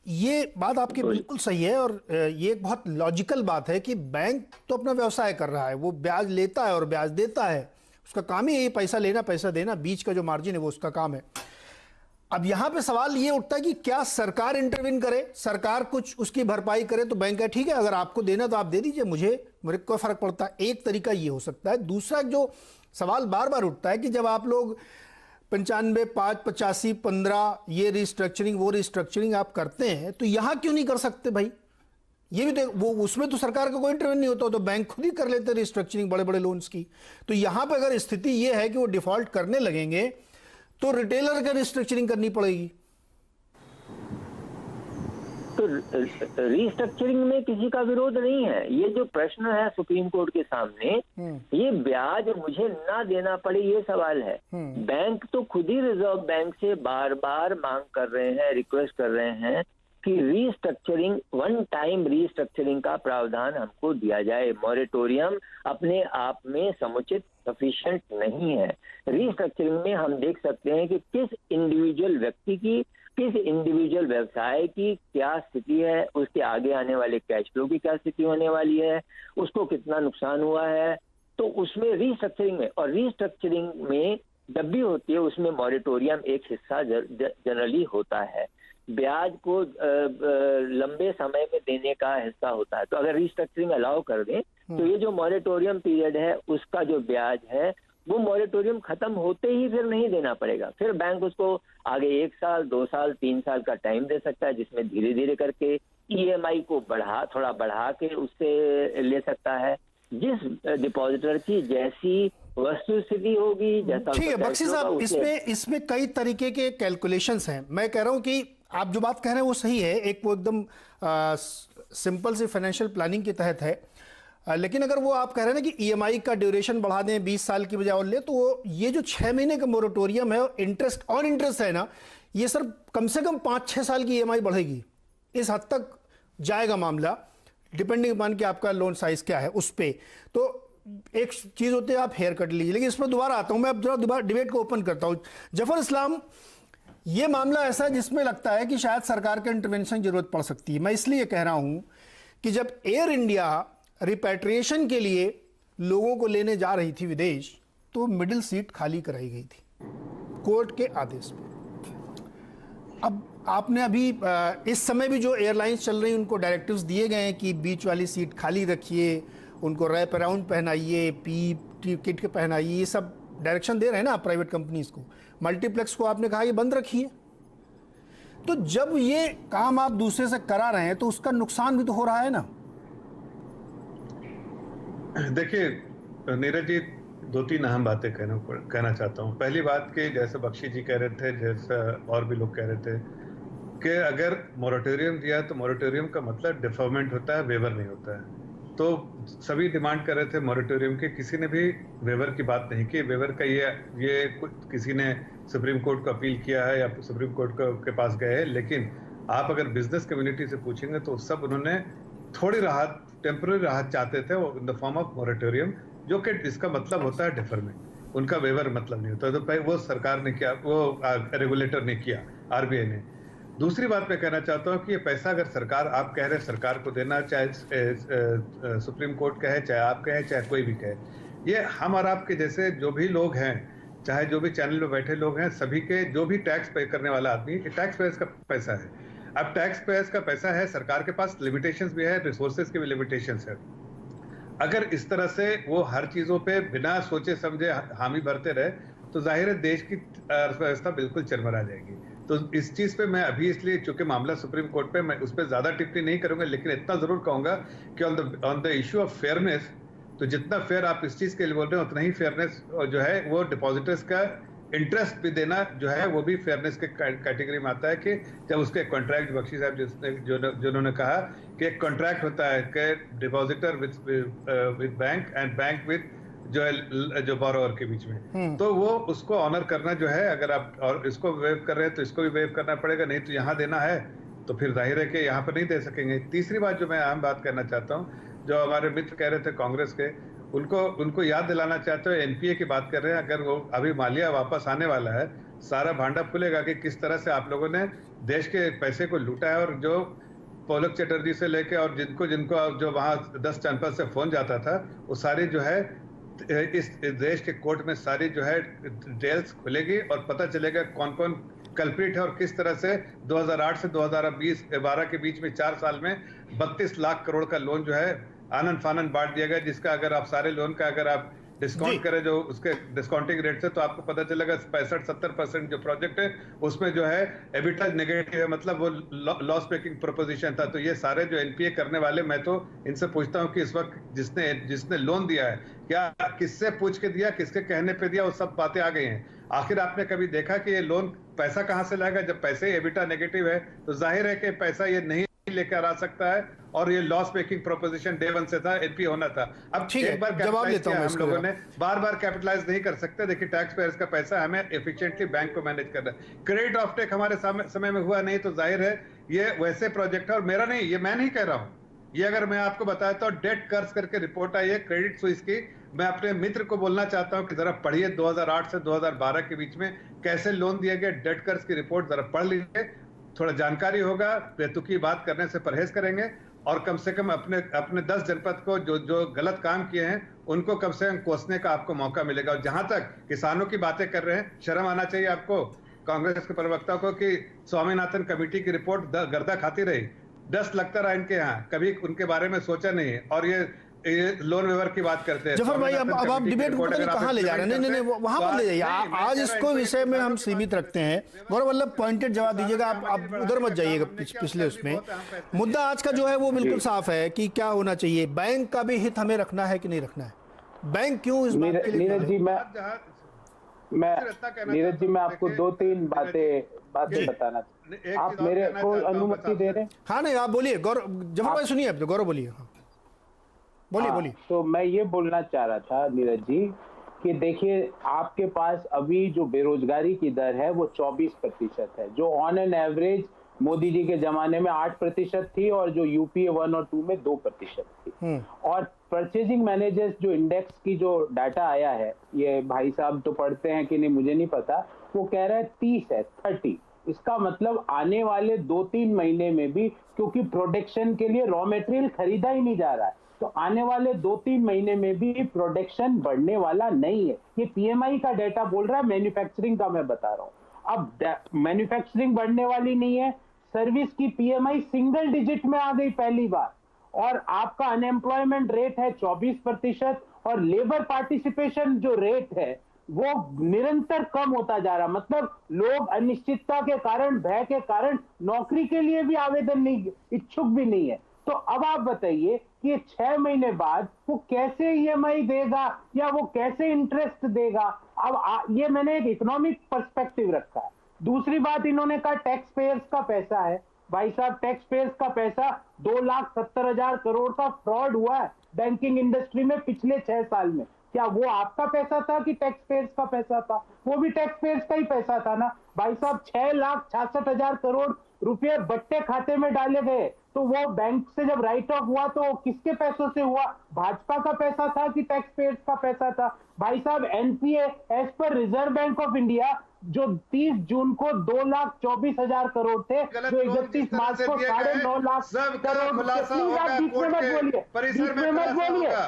ये बात आपकी बिल्कुल सही है और ये एक बहुत लॉजिकल बात है कि बैंक तो अपना व्यवसाय कर रहा है, वो ब्याज लेता है और ब्याज देता है, उसका काम ही है पैसा लेना पैसा देना, बीच का जो मार्जिन है वो उसका काम है। अब यहाँ पे सवाल ये उठता है कि क्या सरकार इंटरवीन करे, सरकार कुछ उसकी भरपाई करे तो बैंक है ठीक है, अगर आपको देना तो आप दे दीजिए, मुझे कोई फर्क पड़ता है। एक तरीका ये हो सकता है। दूसरा जो सवाल बार बार उठता है कि जब आप लोग 95, 5, 85, 15 ये रिस्ट्रक्चरिंग वो रिस्ट्रक्चरिंग आप करते हैं तो यहाँ क्यों नहीं कर सकते भाई? ये भी तो वो उसमें तो सरकार का कोई इंटरवेंशन नहीं होता, तो बैंक खुद ही कर लेते रिस्ट्रक्चरिंग बड़े बड़े लोन्स की। तो यहाँ पे अगर स्थिति ये है कि वो डिफॉल्ट करने लगेंगे तो रिटेलर का रिस्ट्रक्चरिंग करनी पड़ेगी। तो रिस्ट्रक्चरिंग में किसी का विरोध नहीं है। ये जो प्रश्न है सुप्रीम कोर्ट के सामने, ये ब्याज मुझे ना देना पड़े ये सवाल है। बैंक तो खुद ही रिजर्व बैंक से बार बार मांग कर रहे हैं, रिक्वेस्ट कर रहे हैं कि रीस्ट्रक्चरिंग, वन टाइम रीस्ट्रक्चरिंग का प्रावधान हमको दिया जाए। मॉरेटोरियम अपने आप में समुचित सफिशिएंट नहीं है। रीस्ट्रक्चरिंग में हम देख सकते हैं कि किस इंडिविजुअल व्यक्ति की, किस इंडिविजुअल व्यवसाय की क्या स्थिति है, उसके आगे आने वाले कैश फ्लो की क्या स्थिति होने वाली है, उसको कितना नुकसान हुआ है। तो उसमें रीस्ट्रक्चरिंग में, और रीस्ट्रक्चरिंग में जब भी होती है उसमें मॉरेटोरियम एक हिस्सा जनरली होता है, ब्याज को लंबे समय में देने का हिस्सा होता है। तो अगर रीस्ट्रक्चरिंग अलाउ कर दें तो ये जो मॉरेटोरियम पीरियड है उसका जो ब्याज है वो मॉरेटोरियम खत्म होते ही फिर नहीं देना पड़ेगा। फिर बैंक उसको आगे 1 साल, 2 साल, 3 साल का टाइम दे सकता है, जिसमें धीरे धीरे करके ईएमआई को थोड़ा बढ़ा के उससे ले सकता है। जिस डिपॉजिटर की जैसी वस्तु स्थिति होगी, जैसा ठीक है बख्शी साहब, इसमें कई तरीके के कैलकुलेशंस हैं। मैं कह रहा हूं कि आप जो बात कह रहे हैं वो सही है, एक वो एकदम सिंपल सी फाइनेंशियल प्लानिंग के तहत है। लेकिन अगर वो आप कह रहे हैं ना कि ईएमआई का ड्यूरेशन बढ़ा दें 20 साल की बजाय और ले, तो ये जो 6 महीने का मोरेटोरियम है, इंटरेस्ट है ना, ये सर कम से कम 5-6 साल की ईएमआई बढ़ेगी, इस हद तक जाएगा मामला, डिपेंडिंग अपॉन कि आपका लोन साइज क्या है उस पर। तो एक चीज़ होती है आप हेयर कट लीजिए, लेकिन इस पर दोबारा आता हूँ मैं, अब जरा डिबेट को ओपन करता हूँ। जफर इस्लाम, ये मामला ऐसा है जिसमें लगता है कि शायद सरकार के इंटरवेंशन की जरूरत पड़ सकती है। मैं इसलिए कह रहा हूँ कि जब एयर इंडिया रिपैट्रिएशन के लिए लोगों को लेने जा रही थी विदेश, तो मिडिल सीट खाली कराई गई थी कोर्ट के आदेश पर। अब आपने अभी इस समय भी जो एयरलाइंस चल रही हैं उनको डायरेक्टिव्स दिए गए हैं कि बीच वाली सीट खाली रखिए, उनको रैप अराउंड पहनाइए, पी किट के पहनाइए, ये सब डायरेक्शन दे रहे हैं ना प्राइवेट कंपनीज को। मल्टीप्लेक्स को आपने कहा ये बंद रखिए। तो जब ये काम आप दूसरे से करा रहे हैं तो उसका नुकसान भी तो हो रहा है ना। देखिए नीरज जी, 2-3 अहम बातें कहना चाहता हूँ। पहली बात कि जैसे बख्शी जी कह रहे थे, जैसा और भी लोग कह रहे थे कि अगर मोरेटोरियम दिया तो मोरेटोरियम का मतलब डिफरमेंट होता है, वेवर नहीं होता है। तो सभी डिमांड कर रहे थे मोरेटोरियम के, किसी ने भी वेवर की बात नहीं की। वेवर का ये किसी ने सुप्रीम कोर्ट को अपील किया है या सुप्रीम कोर्ट के पास गए हैं, लेकिन आप अगर बिजनेस कम्युनिटी से पूछेंगे तो सब उन्होंने थोड़ी राहत, टेम्पररी राहत चाहते थे in the form of moratorium, जो कि इसका मतलब होता है डिफरमेंट। उनका वेवर मतलब नहीं होता। तो वो सरकार ने किया, वो रेगुलेटर ने किया, आरबीआई ने। दूसरी बात मैं कहना चाहता हूँ कि ये पैसा अगर सरकार, आप कह रहे हैं सरकार को देना, चाहे सुप्रीम कोर्ट कहे, चाहे आप कहे, चाहे कोई भी कहे, ये हम और आपके जैसे जो भी लोग हैं, चाहे जो भी चैनल में बैठे लोग हैं, सभी के जो भी टैक्स पे करने वाला आदमी, टैक्स पेयर्स का पैसा है। अब टैक्स पेयर्स का पैसा है, सरकार के पास लिमिटेशंस भी है, रिसोर्सेज के भी लिमिटेशंस है। अगर इस तरह से वो हर चीजों पे बिना सोचे समझे हामी भरते रहे तो जाहिर है देश की अर्थव्यवस्था बिल्कुल चरमरा जाएगी। तो इस चीज पे मैं अभी, इसलिए चूंकि मामला सुप्रीम कोर्ट पे, मैं उस पर ज्यादा टिप्पणी नहीं करूंगा, लेकिन इतना जरूर कहूंगा कि on the issue of fairness, तो जितना फेयर आप इस चीज के लिए बोल रहे हैं उतना ही फेयरनेस जो है वो डिपॉजिटर्स का इंटरेस्ट भी देना जो है वो भी फेयरनेस के कैटेगरी में आता है। कि जब उसके कॉन्ट्रैक्ट, बख्शी साहब जिन्होंने कहा कि एक कॉन्ट्रैक्ट होता है कि depositor with bank and bank with जो बोरोवर के बीच में, तो वो उसको ऑनर करना जो है, अगर आप और इसको वेव कर रहे हैं तो इसको भी वेव करना पड़ेगा, नहीं तो यहाँ देना है तो फिर जाहिर है कि यहाँ पर नहीं दे सकेंगे। तीसरी बात जो मैं अहम बात करना चाहता हूँ, जो हमारे मित्र कह रहे थे कांग्रेस के, उनको याद दिलाना चाहते हो, एनपीए की बात कर रहे हैं। अगर वो अभी मालिया वापस आने वाला है, सारा भांडा खुलेगा कि किस तरह से आप लोगों ने देश के पैसे को लूटा है। और जो पलक चटर्जी से लेके और जिनको जो वहाँ 10 जनपद से फोन जाता था, वो सारी जो है इस देश के कोर्ट में सारी जो है डिटेल्स खुलेगी और पता चलेगा कौन कौन कल्प्रिट है और किस तरह से 2008 से 2012 के बीच में 4 साल में 32 लाख करोड़ का लोन जो है आनन फानन बांट दिया गया, जिसका अगर आप सारे लोन का अगर आप डिस्काउंट करें जो उसके डिस्काउंटिंग रेट से, तो आपको पता चलेगा 65-70% जो प्रोजेक्ट है उसमें जो है एबिटा नेगेटिव है, मतलब वो लॉस मेकिंग प्रोपोजिशन था। तो ये सारे जो एनपीए करने वाले, मैं तो इनसे पूछता हूँ कि इस वक्त जिसने लोन दिया है, क्या किससे पूछ के दिया, किसके कहने पे दिया, वो सब बातें आ गई हैं। आखिर आपने कभी देखा कि ये लोन पैसा कहां से लाएगा? जब पैसे एबिटा नेगेटिव है तो जाहिर है कि पैसा ये नहीं लेकर आ सकता है, और ये लॉस मेकिंग प्रोपोजिशन डे 1 से था, एनपीए होना था। अब एक बार जवाब लेता हूं, हम लोगों ने बार कैपिटलाइज नहीं कर सकते। देखिए, टैक्स पेयर्स का पैसा हमें एफिशिएंटली बैंक को मैनेज करना है। क्रेडिट ऑफ टेक हमारे समय में हुआ नहीं, तो जाहिर है ये वैसे प्रोजेक्ट है। और मेरा नहीं, ये मैं नहीं कह रहा हूं, ये अगर मैं आपको बताया तो डेट कर्ज करके रिपोर्ट आई है क्रेडिट स्विस की। मैं अपने मित्र को बोलना चाहता हूं कि जरा पढ़िए 2008 से 2012 के बीच में कैसे लोन दिया गया, डेट कर्ज की रिपोर्ट जरा पढ़ लीजिए, थोड़ा जानकारी होगा। बेतुकी बात करने से परहेज करेंगे और कम से कम अपने 10 जनपद को जो गलत काम किए हैं उनको कम से कम कोसने का आपको मौका मिलेगा। और जहां तक किसानों की बातें कर रहे हैं, शर्म आना चाहिए आपको, कांग्रेस के प्रवक्ता को, कि स्वामीनाथन कमेटी की रिपोर्ट गर्दा खाती रही, डस्ट लगता रहा इनके यहाँ, कभी उनके बारे में सोचा नहीं। और ये लोन वेवर की बात करते हैं। जफर भाई, अब आप डिबेट को पता नहीं कहाँ ले जा रहे हैं। नहीं, वहां पर ले जाइए। आज इसको विषय में हम सीमित रखते हैं। गौरव वल्लभ, पॉइंटेड जवाब दीजिएगा, आप उधर मत जाइएगा पिछले उसमें। मुद्दा आज का जो है वो बिल्कुल साफ है कि क्या होना चाहिए, बैंक का भी हित हमें रखना है कि नहीं रखना है, बैंक क्यों इस बात के लिए। नीरज जी, मैं आपको 2-3 बातें बताना, आप मेरे को अनुमति दे रहे हैं? हाँ, नहीं आप बोलिए। जफर भाई सुनिए, अब गौरव बोलिए। बोलिए। तो मैं ये बोलना चाह रहा था नीरज जी कि देखिए, आपके पास अभी जो बेरोजगारी की दर है वो 24% है, जो on an average Modi ji के जमाने में 8% थी और जो यूपीए 1 और 2 में 2% थी। और परचेजिंग मैनेजर्स जो इंडेक्स की जो डाटा आया है, ये भाई साहब तो पढ़ते हैं कि नहीं मुझे नहीं पता, वो कह रहा है 30 है, 30। इसका मतलब आने वाले 2-3 महीने में भी, क्योंकि प्रोडक्शन के लिए रॉ मटेरियल खरीदा ही नहीं जा रहा है, तो आने वाले 2-3 महीने में भी प्रोडक्शन बढ़ने वाला नहीं है। ये पीएमआई का डेटा बोल रहा है, मैन्युफैक्चरिंग का मैं बता रहा हूं। अब मैन्युफैक्चरिंग बढ़ने वाली नहीं है, सर्विस की पीएमआई सिंगल डिजिट में आ गई पहली बार, और आपका अनएम्प्लॉयमेंट रेट है 24% और लेबर पार्टिसिपेशन जो रेट है वो निरंतर कम होता जा रहा। मतलब लोग अनिश्चितता के कारण, भय के कारण नौकरी के लिए भी आवेदन नहीं, इच्छुक भी नहीं है। तो अब आप बताइए कि 6 महीने बाद वो कैसे ईएमआई देगा या वो कैसे इंटरेस्ट देगा। अब ये मैंने एक इकोनॉमिक पर्सपेक्टिव रखा है। दूसरी बात, इन्होंने कहा टैक्स पेयर्स का पैसा है। भाई साहब, टैक्स पेयर्स का पैसा 2,70,000 करोड़ का फ्रॉड हुआ है बैंकिंग इंडस्ट्री में पिछले 6 साल में। क्या वो आपका पैसा था कि टैक्स पेयर्स का पैसा था? वो भी टैक्स पेयर्स का ही पैसा था ना भाई साहब। 6,66,000 करोड़ रुपए बट्टे खाते में डाले गए, तो वो बैंक से जब राइट ऑफ हुआ तो किसके पैसों से हुआ? भाजपा का पैसा था कि टैक्स पेयर्स का पैसा था? भाई साहब, NPA as per Reserve Bank of India जो 30 जून को 2,24,000 करोड़ थे, जो 31 मार्च को 9.5 लाख करोड़। बीच में मत बोलिए,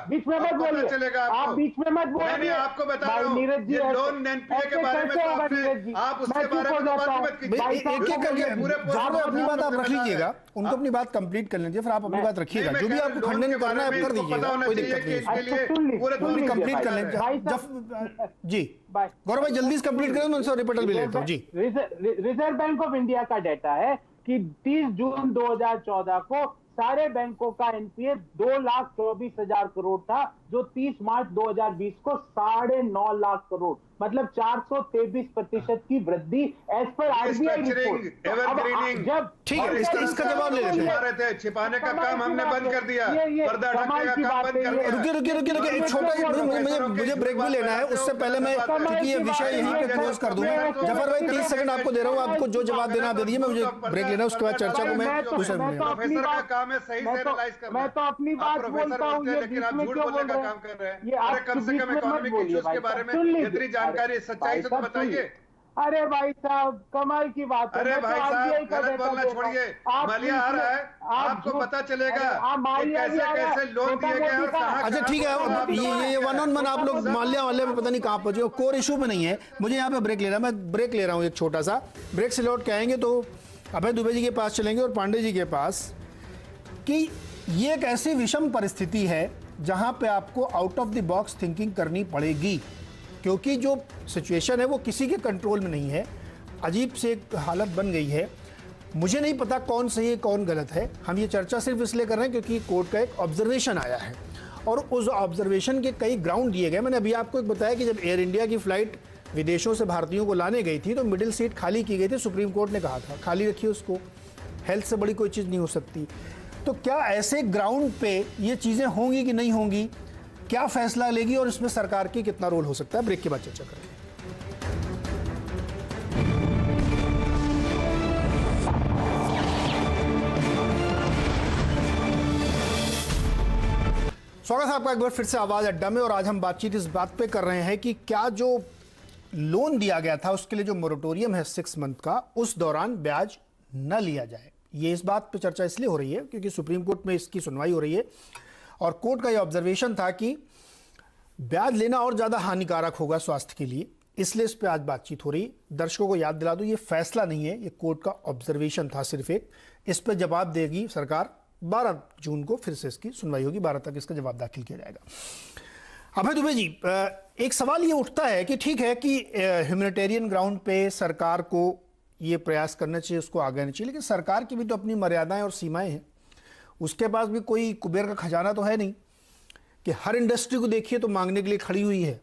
बीच में मत बोलिए, आप बीच में मत बोलिए। आपको बता रहा हूं, नीरज जी, लोन एनपीए के बारे में आप उसके बारे में अपनी बात आप रख लीजिएगा, उनको अपनी बात कंप्लीट कर लीजिए, फिर आप अपनी बात रखिएगा। जो भी आपको खंडन करना है कर दीजिएगा, कोई दिक्कत नहीं। कंप्लीट कर लेंगे जी। गौरव भाई जल्दी से कंप्लीट करें, मैं रिपोर्टल भी लेता हूं जी। रिजर्व बैंक ऑफ इंडिया का डेटा है कि 30 जून 2014 को सारे बैंकों का एनपीए 2,24,000 करोड़ था, जो 30 मार्च 2020 को 9.5 लाख करोड़, मतलब 423% की वृद्धि एज पर आरबीआई रिपोर्ट। जब ठीक है, इसका जवाब ले लेते हैं। छिपाने का काम हमने बंद कर दिया, पर्दा ढकने का काम बंद कर दिया। रुकिए, एक छोटा मुझे ब्रेक भी लेना है। उससे पहले मैं, क्योंकि ये विषय यहीं पे क्लोज कर दूं। जफर भाई 30 सेकंड आपको दे रहा हूं, आपको जो जवाब देना दे दीजिए, मैं मुझे ब्रेक लेना है, उसके बाद चर्चा को मैं दूसरे में। प्रोफेसर का काम है सही से एनालाइज करना। मैं तो अपनी बात बोलता हूं, लेकिन आप झूठ बोलने का काम कर रहे हैं। अरे कम से कम इकोनॉमिक इश्यूज के बारे में इतनी जानकारी, सच्चाई से तो बताइए। अरे भाई साहब कमाल की बात है। अरे मैं तो भाई RBI साहब का गलत डेटा बोलना दे रहा हूं। छोड़िए, आप मालिया आ रहा है, आप आपको झूठ- पता चलेगा अरे, कि मालिया भी कैसे आ रहा है, कैसे लोन छोटा दिए गए और मोदी का। कहाँ अच्छा ठीक है, अब ये वन ऑन वन आप लोग माल्या वाले में पता नहीं कहाँ पहुंचे हो, कोर इशू में नहीं है। मुझे यहाँ पे ब्रेक लेना है, मैं ब्रेक ले रहा हूँ एक छोटा सा। ब्रेक से लौट के आएंगे तो अभय दुबे जी के पास चलेंगे और पांडे जी के पास, कि ये एक ऐसी विषम परिस्थिति है जहाँ पे आपको out of the box thinking करनी पड़ेगी, क्योंकि जो सिचुएशन है वो किसी के कंट्रोल में नहीं है। अजीब से एक हालत बन गई है। मुझे नहीं पता कौन सही है कौन गलत है। हम ये चर्चा सिर्फ इसलिए कर रहे हैं क्योंकि कोर्ट का एक ऑब्जर्वेशन आया है और उस ऑब्जर्वेशन के कई ग्राउंड दिए गए। मैंने अभी आपको एक बताया कि जब एयर इंडिया की फ्लाइट विदेशों से भारतीयों को लाने गई थी तो मिडिल सीट खाली की गई थी। सुप्रीम कोर्ट ने कहा था खाली रखिए उसको, हेल्थ से बड़ी कोई चीज़ नहीं हो सकती। तो क्या ऐसे ग्राउंड पे ये चीज़ें होंगी कि नहीं होंगी, क्या फैसला लेगी और इसमें सरकार की कितना रोल हो सकता है, ब्रेक के बाद चर्चा करेंगे। स्वागत है आपका एक बार फिर से आवाज अड्डा में। और आज हम बातचीत इस बात पे कर रहे हैं कि क्या जो लोन दिया गया था उसके लिए जो मोरेटोरियम है 6 मंथ का, उस दौरान ब्याज न लिया जाए। ये इस बात पे चर्चा इसलिए हो रही है क्योंकि सुप्रीम कोर्ट में इसकी सुनवाई हो रही है और कोर्ट का ये ऑब्जर्वेशन था कि ब्याज लेना और ज़्यादा हानिकारक होगा स्वास्थ्य के लिए, इसलिए इस पर आज बातचीत हो रही। दर्शकों को याद दिला दूं, ये फैसला नहीं है, ये कोर्ट का ऑब्जर्वेशन था सिर्फ एक। इस पर जवाब देगी सरकार। 12 जून को फिर से इसकी सुनवाई होगी, 12 तक इसका जवाब दाखिल किया जाएगा। अभय दुबे जी, एक सवाल ये उठता है कि ठीक है कि ह्यूमैनिटेरियन ग्राउंड पे सरकार को ये प्रयास करना चाहिए, उसको आगे आना चाहिए, लेकिन सरकार की भी तो अपनी मर्यादाएं और सीमाएं हैं। उसके पास भी कोई कुबेर का खजाना तो है नहीं कि हर इंडस्ट्री को देखिए तो मांगने के लिए खड़ी हुई है।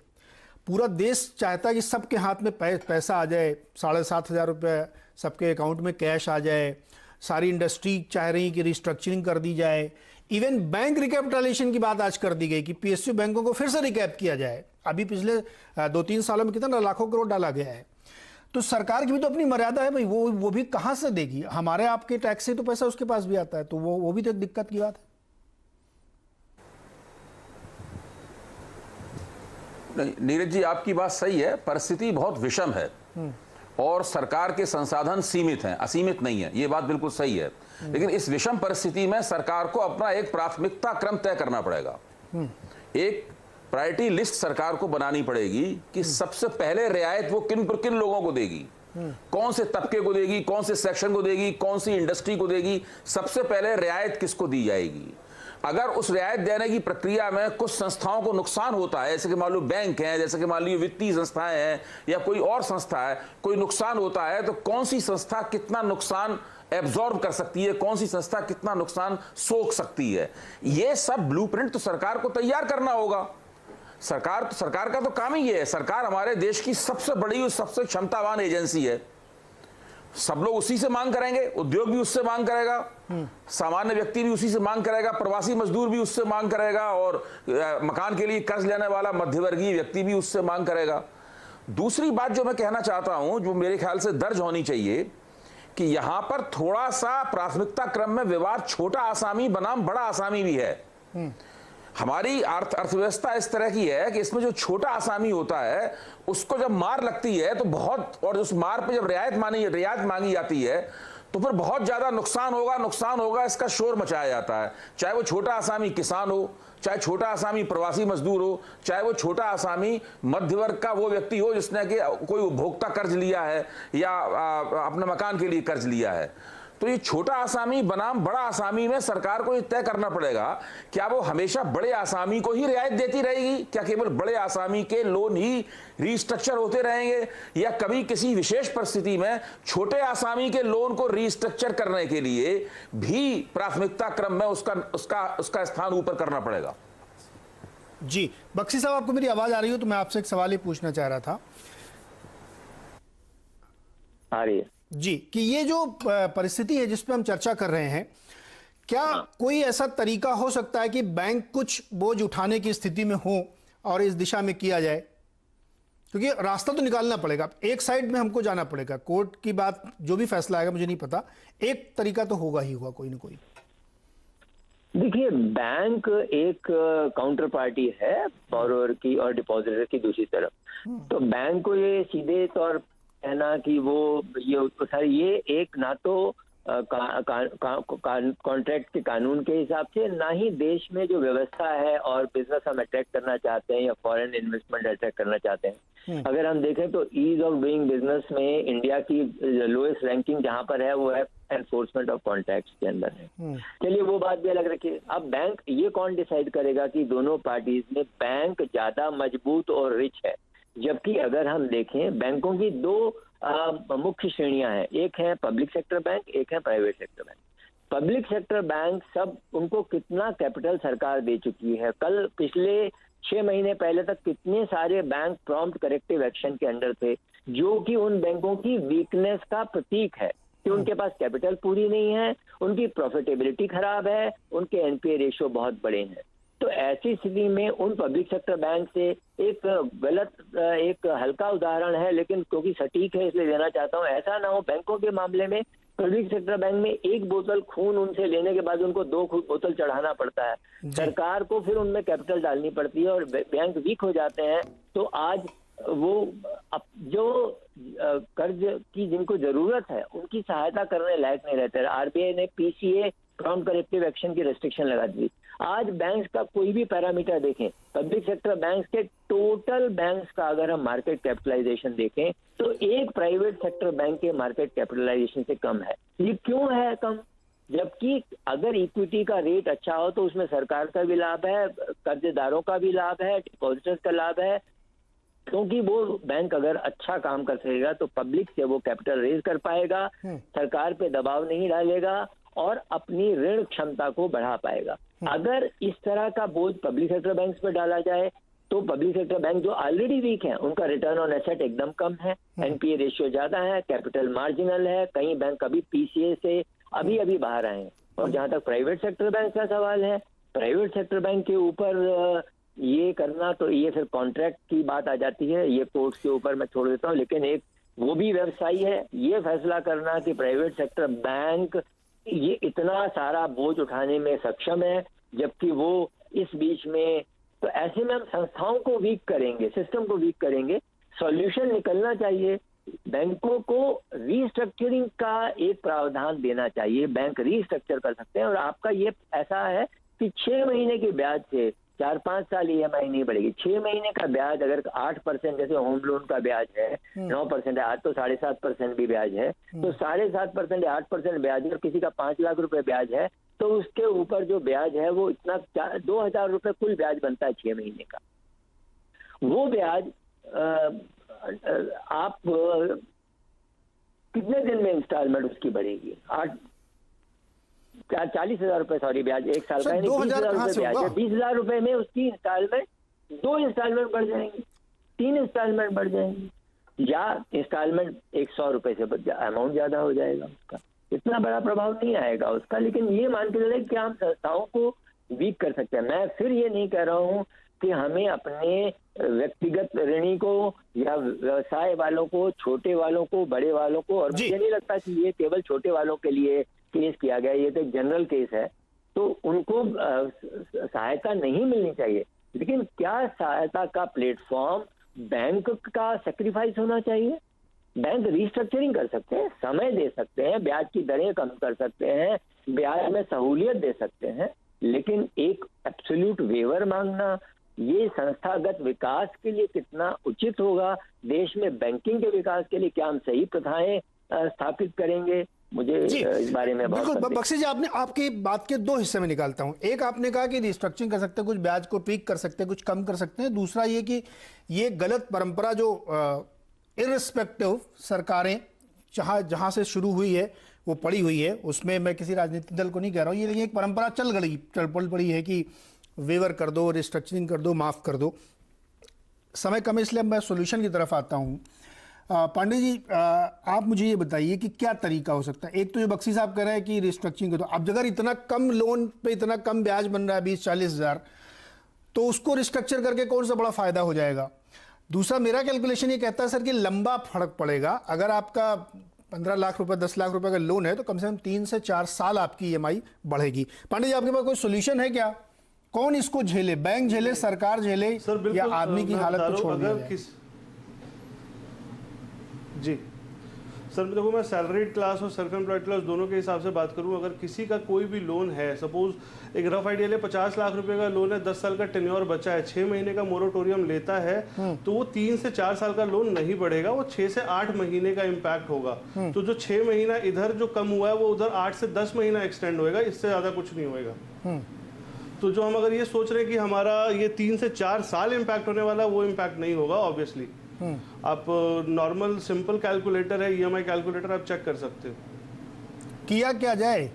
पूरा देश चाहता है कि सबके हाथ में पैसा आ जाए, 7,500 रुपये सबके अकाउंट में कैश आ जाए। सारी इंडस्ट्री चाह रही कि रिस्ट्रक्चरिंग कर दी जाए। इवन बैंक रिकैपिटलाइजेशन की बात आज कर दी गई कि पीएसयू बैंकों को फिर से रिकैप किया जाए। अभी पिछले 2-3 सालों में कितना लाखों करोड़ डाला गया है। तो सरकार की भी तो अपनी मर्यादा है भाई, वो भी कहाँ से देगी? हमारे आपके टैक्स से तो पैसा उसके पास भी आता है, तो वो भी तो एक दिक्कत की बात है। नहीं नीरज जी, आपकी बात सही है, परिस्थिति बहुत विषम है और सरकार के संसाधन सीमित हैं, असीमित नहीं है, ये बात बिल्कुल सही है। लेकिन इस विषम परिस्थिति में सरकार को अपना एक प्राथमिकता क्रम तय करना पड़ेगा। एक प्रायोरिटी लिस्ट सरकार को बनानी पड़ेगी कि सबसे पहले रियायत वो किन पर किन लोगों को देगी, कौन से तबके को देगी, कौन से सेक्शन को देगी, कौन सी इंडस्ट्री को देगी, सबसे पहले रियायत किसको दी जाएगी। अगर उस रियायत देने की प्रक्रिया में कुछ संस्थाओं को नुकसान होता है, जैसे कि मान लो बैंक हैं, जैसे कि मान लो वित्तीय संस्थाएं हैं या कोई और संस्था है, कोई नुकसान होता है, तो कौन सी संस्था कितना नुकसान एब्जॉर्ब कर सकती है, कौन सी संस्था कितना नुकसान सोख सकती है, ये सब ब्लूप्रिंट तो सरकार को तैयार करना होगा। सरकार का तो काम ही ये है। सरकार हमारे देश की सबसे बड़ी और सबसे क्षमतावान एजेंसी है। सब लोग उसी से मांग करेंगे, उद्योग भी उससे मांग करेगा, सामान्य व्यक्ति भी उसी से मांग करेगा, प्रवासी मजदूर भी उससे मांग करेगा और मकान के लिए कर्ज लेने वाला मध्यवर्गीय व्यक्ति भी उससे मांग करेगा। दूसरी बात जो मैं कहना चाहता हूं, जो मेरे ख्याल से दर्ज होनी चाहिए, कि यहां पर थोड़ा सा प्राथमिकता क्रम में विवाद छोटा आसामी बनाम बड़ा आसामी भी है। हमारी अर्थव्यवस्था इस तरह की है कि इसमें जो छोटा आसामी होता है उसको जब मार लगती है तो बहुत, और उस मार पे जब रियायत मांगी जाती है तो फिर बहुत ज्यादा नुकसान होगा इसका शोर मचाया जाता है। चाहे वो छोटा आसामी किसान हो, चाहे छोटा आसामी प्रवासी मजदूर हो, चाहे वो छोटा आसामी मध्य वर्ग का वो व्यक्ति हो जिसने कि कोई उपभोक्ता कर्ज लिया है या अपने मकान के लिए कर्ज लिया है। तो ये छोटा आसामी बनाम बड़ा आसामी में सरकार को ये तय करना पड़ेगा, क्या वो हमेशा बड़े आसामी को ही रियायत देती रहेगी, क्या केवल बड़े आसामी के लोन ही रीस्ट्रक्चर होते रहेंगे, या कभी किसी विशेष परिस्थिति में छोटे आसामी के लोन को रीस्ट्रक्चर करने के लिए भी प्राथमिकता क्रम में उसका स्थान ऊपर करना पड़ेगा। जी बख्शी साहब, आपको मेरी आवाज आ रही हो? तो मैं आपसे एक सवाल ही पूछना चाह रहा था। आ रही है जी, कि ये जो परिस्थिति है जिस पे हम चर्चा कर रहे हैं, क्या कोई ऐसा तरीका हो सकता है कि बैंक कुछ बोझ उठाने की स्थिति में हो और इस दिशा में किया जाए? क्योंकि रास्ता तो निकालना पड़ेगा, एक साइड में हमको जाना पड़ेगा। कोर्ट की बात जो भी फैसला आएगा मुझे नहीं पता, एक तरीका तो होगा ही होगा कोई ना कोई। देखिए, बैंक एक काउंटर पार्टी है बोरोवर की और डिपॉजिटर की दूसरी तरफ। तो बैंक को ये सीधे तौर कहना कि वो ये एक ना तो कॉन्ट्रैक्ट के कानून के हिसाब से, ना ही देश में जो व्यवस्था है और बिजनेस हम अट्रैक्ट करना चाहते हैं या फॉरेन इन्वेस्टमेंट अट्रैक्ट करना चाहते हैं। अगर हम देखें तो ईज ऑफ डूइंग बिजनेस में इंडिया की लोएस्ट रैंकिंग जहां पर है वो है एनफोर्समेंट ऑफ कॉन्ट्रैक्ट्स के अंदर है। चलिए वो बात भी अलग रखिए। अब बैंक, ये कौन डिसाइड करेगा कि दोनों पार्टीज में बैंक ज्यादा मजबूत और रिच है? जबकि अगर हम देखें बैंकों की दो मुख्य श्रेणियां हैं, एक है पब्लिक सेक्टर बैंक, एक है private sector bank. Public sector bank सब, उनको कितना कैपिटल सरकार दे चुकी है। कल पिछले 6 महीने पहले तक कितने सारे बैंक प्रॉम्प्ट करेक्टिव एक्शन के अंडर थे, जो कि उन बैंकों की वीकनेस का प्रतीक है कि उनके पास कैपिटल पूरी नहीं है, उनकी प्रॉफिटेबिलिटी खराब है, उनके एनपीए रेशियो बहुत बड़े हैं। तो ऐसी स्थिति में उन पब्लिक सेक्टर बैंक से एक हल्का उदाहरण है, लेकिन क्योंकि सटीक है इसलिए देना चाहता हूं, ऐसा ना हो बैंकों के मामले में पब्लिक सेक्टर बैंक में 1 बोतल खून उनसे लेने के बाद उनको 2 बोतल चढ़ाना पड़ता है, सरकार को फिर उनमें कैपिटल डालनी पड़ती है और बैंक वीक हो जाते हैं। तो आज वो जो कर्ज की जिनको जरूरत है उनकी सहायता करने लायक नहीं रहते। आरबीआई ने पीसीए प्रॉम्प्ट करेक्टिव एक्शन की रेस्ट्रिक्शन लगा दी। आज बैंक्स का कोई भी पैरामीटर देखें, पब्लिक सेक्टर बैंक्स के टोटल बैंक्स का अगर हम मार्केट कैपिटलाइजेशन देखें तो एक प्राइवेट सेक्टर बैंक के मार्केट कैपिटलाइजेशन से कम है। ये क्यों है कम? जबकि अगर इक्विटी का रेट अच्छा हो तो उसमें सरकार का भी लाभ है, कर्जदारों का भी लाभ है, डिपॉजिटर्स का लाभ है, क्योंकि वो बैंक अगर अच्छा काम कर सकेगा तो पब्लिक से वो कैपिटल रेज कर पाएगा, सरकार पे दबाव नहीं डालेगा और अपनी ऋण क्षमता को बढ़ा पाएगा। अगर इस तरह का बोझ पब्लिक सेक्टर बैंक्स पर डाला जाए तो पब्लिक सेक्टर बैंक जो ऑलरेडी वीक है उनका रिटर्न ऑन एसेट एकदम कम है, एनपीए रेशियो ज्यादा है, कैपिटल मार्जिनल है, कई बैंक अभी पीसीए से अभी बाहर आए हैं। और जहां तक प्राइवेट सेक्टर बैंक का सवाल है, प्राइवेट सेक्टर बैंक के ऊपर ये करना तो ये फिर कॉन्ट्रैक्ट की बात आ जाती है, ये कोर्ट के ऊपर मैं छोड़ देता हूँ। लेकिन एक वो भी व्यवसायी है, ये फैसला करना कि प्राइवेट सेक्टर बैंक ये इतना सारा बोझ उठाने में सक्षम है, जबकि वो इस बीच में, तो ऐसे में हम संस्थाओं को वीक करेंगे, सिस्टम को वीक करेंगे। सॉल्यूशन निकलना चाहिए, बैंकों को रीस्ट्रक्चरिंग का एक प्रावधान देना चाहिए, बैंक रीस्ट्रक्चर कर सकते हैं। और आपका ये ऐसा है कि 6 महीने के ब्याज से 4-5 साल ईएमआई नहीं बढ़ेगी। 6 महीने का ब्याज अगर 8%, जैसे होम लोन का ब्याज है 9% है, आज तो 7.5% भी ब्याज है, तो 7.5% या 8% ब्याज है और किसी का 5 लाख रुपए ब्याज है तो उसके ऊपर जो ब्याज है वो इतना 2,000 रुपए कुल ब्याज बनता है 6 महीने का। वो ब्याज आप कितने दिन में इंस्टॉलमेंट उसकी बढ़ेगी? 40,000 रुपए सॉरी ब्याज एक साल का, 20,000 रुपए ब्याज है। 20,000 रुपए में उसकी इंस्टॉलमेंट 2 इंस्टॉलमेंट बढ़ जाएंगी, 3 इंस्टॉलमेंट बढ़ जाएंगी, या इंस्टॉलमेंट 100 रुपए से अमाउंट ज्यादा हो जाएगा उसका। इतना बड़ा प्रभाव नहीं आएगा उसका। लेकिन ये मान के चले कि हम संस्थाओं को वीक कर सकते हैं। मैं फिर ये नहीं कह रहा हूँ कि हमें अपने व्यक्तिगत ऋणी को या व्यवसाय वालों को, छोटे वालों को, बड़े वालों को, और मुझे नहीं लगता कि ये केवल छोटे वालों के लिए केस किया गया, ये तो एक जनरल केस है, तो उनको सहायता नहीं मिलनी चाहिए। लेकिन क्या सहायता का प्लेटफॉर्म बैंक का सेक्रीफाइस होना चाहिए? बैंक रीस्ट्रक्चरिंग कर सकते हैं, समय दे सकते हैं, ब्याज की दरें कम कर सकते हैं, ब्याज में सहूलियत दे सकते हैं, लेकिन एक एब्सोल्यूट वेवर मांगना ये संस्थागत विकास के लिए कितना उचित होगा, देश में बैंकिंग के विकास के लिए क्या हम सही प्रथाएं स्थापित करेंगे, मुझे इस बारे में बहुत बिल्कुल। बख्शी जी, आपने आपकी बात के 2 हिस्से में निकालता हूं। एक, आपने कहा कि रिस्ट्रक्चरिंग कर सकते हैं, कुछ ब्याज को ट्वीक कर सकते हैं, कुछ कम कर सकते हैं। दूसरा ये कि ये गलत परंपरा जो इररिस्पेक्टिव सरकारें जहां से शुरू हुई है वो पड़ी हुई है, उसमें मैं किसी राजनीतिक दल को नहीं कह रहा हूं, ये एक परंपरा चल पड़ी है कि वेवर कर दो, रिस्ट्रक्चरिंग कर दो, माफ कर दो। समय कम है इसलिए मैं सॉल्यूशन की तरफ आता हूं। पांडे जी, आप मुझे ये बताइए कि क्या तरीका हो सकता है। एक तो जो बख्शी साहब कह रहे हैं कि रिस्ट्रक्चरिंग कर दो, अब अगर इतना कम लोन पे इतना कम ब्याज बन रहा है 20-40 हज़ार, तो उसको रिस्ट्रक्चर करके कौन सा बड़ा फायदा हो जाएगा। दूसरा, मेरा कैलकुलेशन ये कहता है सर कि लंबा फर्क पड़ेगा। अगर आपका 15 लाख रुपए 10 लाख रुपए का लोन है तो कम से कम 3 से 4 साल आपकी ईएमआई बढ़ेगी। पांडे जी, आपके पास कोई सोल्यूशन है क्या? कौन इसको झेले, बैंक झेले, सरकार झेले, या आदमी की हालत को छोड़ दिया जाए? जी सर देखो, मैं सैलरीड क्लास और सेल्फ एम्प्लॉयड क्लास दोनों के हिसाब से बात करूं, अगर किसी का कोई भी लोन है, सपोज एक रफ आइडिया ले 50 लाख रुपए का लोन है, 10 साल का टेन्योर बचा है, 6 महीने का मोरेटोरियम लेता है, तो वो 3 से 4 साल का लोन नहीं बढ़ेगा, वो 6 से 8 महीने का इम्पैक्ट होगा। तो जो 6 महीना इधर जो कम हुआ है वो उधर 8 से 10 महीना एक्सटेंड होएगा, इससे ज्यादा कुछ नहीं होएगा। तो जो हम अगर ये सोच रहे हैं कि हमारा ये 3 से 4 साल इम्पैक्ट होने वाला, वो इम्पैक्ट नहीं होगा ऑब्वियसली। आप नॉर्मल सिंपल कैलकुलेटर है, ईएमआई कैलकुलेटर, आप चेक कर सकते हो। किया क्या जाए?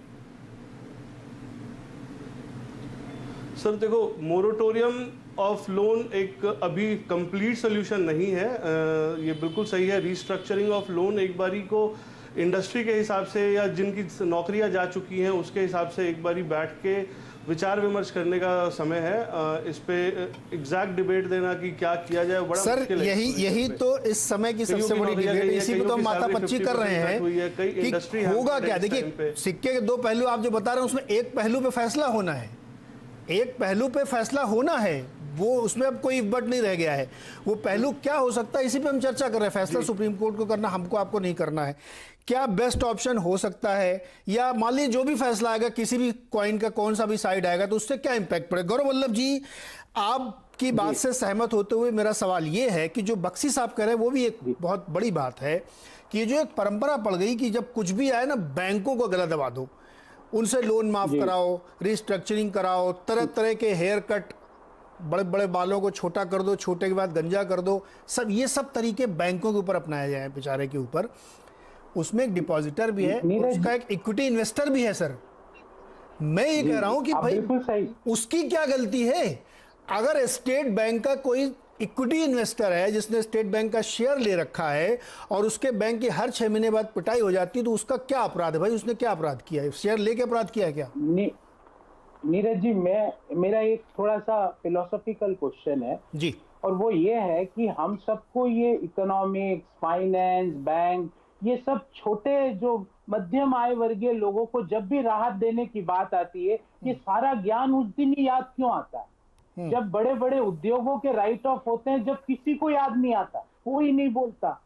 सर देखो, मोरेटोरियम ऑफ लोन एक अभी कंप्लीट सोल्यूशन नहीं है, ये बिल्कुल सही है। रिस्ट्रक्चरिंग ऑफ लोन एक बारी को इंडस्ट्री के हिसाब से या जिनकी नौकरियां जा चुकी हैं उसके हिसाब से एक बारी बैठ के विचार विमर्श करने का समय है। इस पे एग्जैक्ट डिबेट देना कि क्या किया जाए बड़ा सर, मुश्किल है। यही तो इस समय की सबसे बड़ी डिबेट है, इसी पे तो हम माथापच्ची कर रहे हैं कि होगा क्या। देखिए, सिक्के के दो पहलू आप जो बता रहे हैं, उसमें एक पहलू पे फैसला होना है, एक पहलू पे फैसला होना है, वो उसमें अब कोई इब्बट नहीं रह गया है। वो पहलू क्या हो सकता है, इसी पे हम चर्चा कर रहे हैं। फैसला सुप्रीम कोर्ट को करना, हमको आपको नहीं करना है। क्या बेस्ट ऑप्शन हो सकता है, या मान लीजिए जो भी फैसला आएगा, किसी भी कॉइन का कौन सा भी साइड आएगा, तो उससे क्या इंपैक्ट पड़ेगा? गौरव वल्लभ जी, आपकी बात से सहमत होते हुए मेरा सवाल ये है कि जो बख्शी साहब कह रहे हैं वो भी एक बहुत बड़ी बात है कि जो एक परंपरा पड़ गई कि जब कुछ भी आए ना, बैंकों को गला दबा दो, उनसे लोन माफ कराओ, रिस्ट्रक्चरिंग कराओ, तरह तरह के हेयर कट, बड़े बड़े बालों को छोटा कर दो, छोटे के बाद गंजा कर दो, सब ये सब तरीके बैंकों के ऊपर अपनाए जाए बेचारे के ऊपर। उसमें एक डिपॉजिटर भी है, उसका एक इक्विटी इन्वेस्टर भी है। सर, मैं ये कह रहा हूं कि भाई उसकी क्या गलती है? अगर स्टेट बैंक का कोई इक्विटी इन्वेस्टर है जिसने स्टेट बैंक का शेयर ले रखा है और उसके बैंक की हर 6 महीने बाद पिटाई हो जाती है, तो उसका क्या अपराध है भाई? उसने क्या अपराध किया है? शेयर लेके अपराध किया है क्या? नीरज जी, मेरा एक थोड़ा सा फिलोसॉफिकल क्वेश्चन है जी, और वो ये है कि हम सबको ये इकोनॉमिक्स, फाइनेंस, बैंक, ये सब छोटे जो मध्यम आय वर्गीय लोगों को जब भी राहत देने की बात आती है, ये सारा ज्ञान उस दिन ही याद क्यों आता है जब बड़े बड़े उद्योगों के राइट ऑफ होते हैं, जब किसी को याद नहीं आता, कोई नहीं बोलता।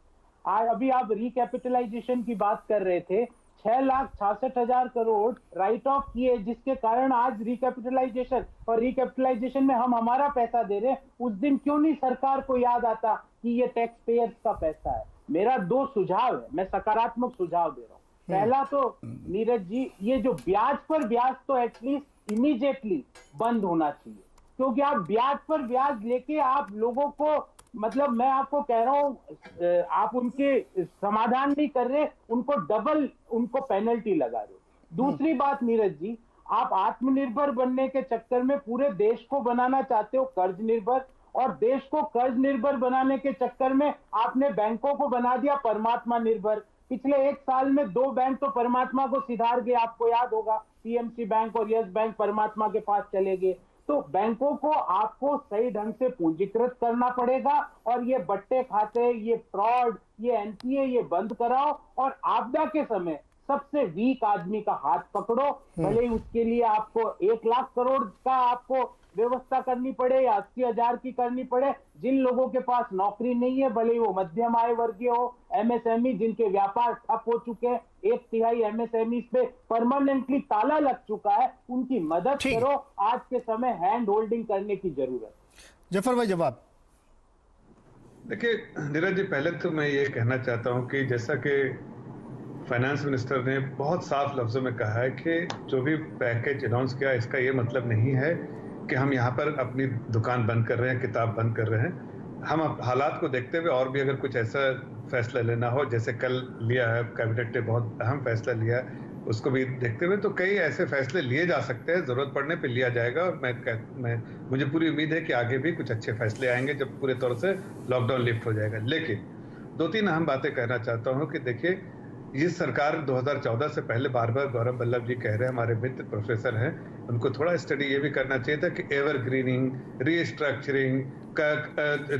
आज अभी आप रिकैपिटलाइजेशन की बात कर रहे थे, 6,66,000 करोड़ राइट ऑफ किए, जिसके कारण आज रिकैपिटलाइजेशन, और रिकैपिटलाइजेशन में हम हमारा पैसा दे रहे हैं। उस दिन क्यों नहीं सरकार को याद आता कि ये टैक्स पेयर्स का पैसा है? मेरा 2 सुझाव है, मैं सकारात्मक सुझाव दे रहा हूँ। पहला तो नीरज जी, ये जो ब्याज पर ब्याज तो एटलीस्ट इमीडिएटली बंद होना चाहिए, क्योंकि आप ब्याज पर ब्याज लेके आप लोगों को, मतलब मैं आपको कह रहा हूं, आप उनके समाधान नहीं कर रहे, उनको डबल उनको पेनल्टी लगा रहे। दूसरी बात नीरज जी, आप आत्मनिर्भर बनने के चक्कर में पूरे देश को बनाना चाहते हो कर्ज निर्भर, और देश को कर्ज निर्भर बनाने के चक्कर में आपने बैंकों को बना दिया परमात्मा निर्भर। पिछले 1 साल में 2 बैंक तो परमात्मा को सिधार गए, आपको याद होगा, पीएमसी बैंक और यस बैंक परमात्मा के पास चले गए। तो बैंकों को आपको सही ढंग से पूंजीकृत करना पड़ेगा, और ये बट्टे खाते, ये फ्रॉड, ये एनपीए, ये बंद कराओ, और आपदा के समय सबसे वीक आदमी का हाथ पकड़ो। भले ही उसके लिए आपको 1 लाख करोड़ का आपको व्यवस्था करनी पड़े या 80,000 की करनी पड़े। जिन लोगों के पास नौकरी नहीं है, भले ही वो मध्यम आय वर्गीय हो, एमएसएमई जिनके व्यापार ठप हो चुके हैं, 1/3 एमएसएमई पे परमानेंटली ताला लग चुका है, उनकी मदद करो। आज के समय हैंड होल्डिंग करने की जरूरत। जफर भाई, जवाब। देखिए नीरज जी, पहले तो मैं ये कहना चाहता हूँ कि जैसा कि फाइनेंस मिनिस्टर ने बहुत साफ लफ्जों में कहा है कि जो भी पैकेज अनाउंस किया, इसका ये मतलब नहीं है कि हम यहाँ पर अपनी दुकान बंद कर रहे हैं, किताब बंद कर रहे हैं। हम हालात को देखते हुए और भी अगर कुछ ऐसा फैसला लेना हो, जैसे कल लिया है कैबिनेट ने बहुत अहम फैसला लिया है, उसको भी देखते हुए तो कई ऐसे फैसले लिए जा सकते हैं, जरूरत पड़ने पे लिया जाएगा। और मुझे पूरी उम्मीद है कि आगे भी कुछ अच्छे फैसले आएंगे जब पूरे तौर से लॉकडाउन लिफ्ट हो जाएगा। लेकिन 2-3 अहम बातें कहना चाहता हूँ कि देखिए, ये सरकार 2014 से पहले बार बार गौरव वल्लभ जी कह रहे हैं, हमारे मित्र प्रोफेसर हैं, उनको थोड़ा स्टडी ये भी करना चाहिए था कि एवरग्रीनिंग, रीस्ट्रक्चरिंग,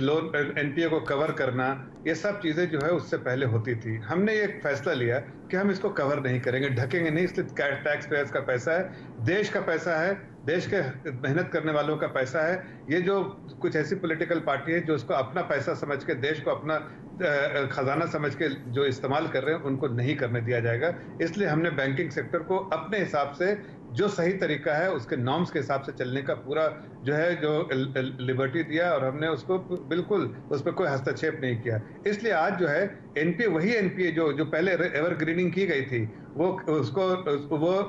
लोन एनपीए को कवर करना, ये सब चीजें जो है उससे पहले होती थी। हमने ये फैसला लिया कि हम इसको कवर नहीं करेंगे, ढकेंगे नहीं, इसलिए टैक्स पेयर्स का पैसा है, देश का पैसा है, देश के मेहनत करने वालों का पैसा है। ये जो कुछ ऐसी पॉलिटिकल पार्टी है जो उसको अपना पैसा समझ के देश को अपना खजाना समझ के जो इस्तेमाल कर रहे हैं उनको नहीं करने दिया जाएगा। इसलिए हमने बैंकिंग सेक्टर को अपने हिसाब से जो सही तरीका है उसके नॉर्म्स के हिसाब से चलने का पूरा जो है जो लिबर्टी दिया, और हमने उसको बिल्कुल उस पर कोई हस्तक्षेप नहीं किया। इसलिए आज जो है एनपीए, वही एनपीए जो पहले एवरग्रीनिंग की गई थी वो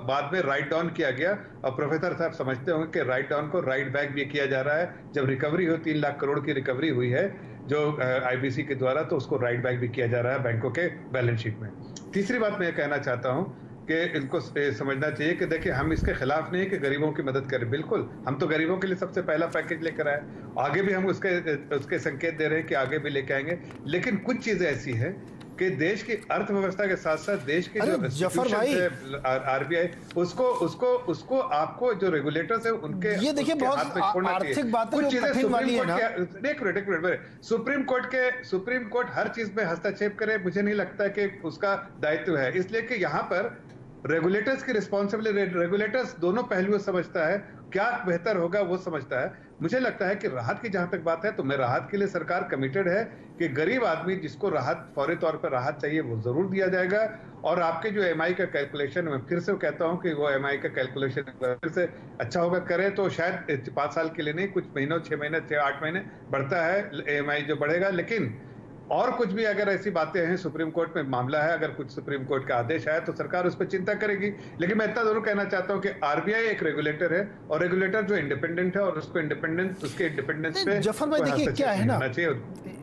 बाद में राइट डाउन किया गया, और प्रोफेसर साहब समझते होंगे कि राइट डाउन को राइट बैक भी किया जा रहा है। जब रिकवरी हो 3 लाख करोड़ की रिकवरी हुई है जो आईबीसी के द्वारा, तो उसको राइट बैक भी किया जा रहा है बैंकों के बैलेंस शीट में। तीसरी बात मैं कहना चाहता हूं कि इनको समझना चाहिए कि देखिए हम इसके खिलाफ नहीं है कि गरीबों की मदद करें, बिल्कुल हम तो गरीबों के लिए सबसे पहला पैकेज लेकर आए, आगे भी हम उसके संकेत दे रहे हैं कि आगे भी लेके आएंगे। लेकिन कुछ चीजें ऐसी हैं कि देश की अर्थव्यवस्था के साथ साथ देश के जो जफर भाई, आरबीआई उसको आपको जो रेगुलेटर्स है उनके ये देखिए बहुत आर्थिक बातें कुछ चीजें वाली है ना। एक मिनट सुप्रीम कोर्ट हर चीज में हस्तक्षेप करे, मुझे नहीं लगता कि उसका दायित्व है। इसलिए कि यहाँ पर रेगुलेटर्स की रिस्पॉन्सिबिलिटी, रेगुलेटर्स दोनों पहलुओं समझता है, क्या बेहतर होगा वो समझता है। मुझे लगता है कि राहत की जहां तक बात है तो मैं राहत के लिए सरकार कमिटेड है कि गरीब आदमी जिसको राहत, फौरी तौर पर राहत चाहिए वो जरूर दिया जाएगा। और आपके जो एमआई का कैलकुलेशन, मैं फिर से कहता हूं कि वो एमआई का कैलकुलेशन फिर से अच्छा होगा, करे तो शायद 5 साल के लिए नहीं, कुछ महीनों, 6 महीने, 8 महीने बढ़ता है एमआई जो बढ़ेगा। लेकिन और कुछ भी अगर ऐसी बातें हैं, सुप्रीम कोर्ट में मामला है, अगर कुछ सुप्रीम कोर्ट का आदेश आया तो सरकार उस पर चिंता करेगी। लेकिन मैं इतना जरूर कहना चाहता हूं कि आरबीआई एक रेगुलेटर है, और रेगुलेटर जो इंडिपेंडेंट है और उसके इंडिपेंडेंस पे जफर भाई देखिए क्या है ना,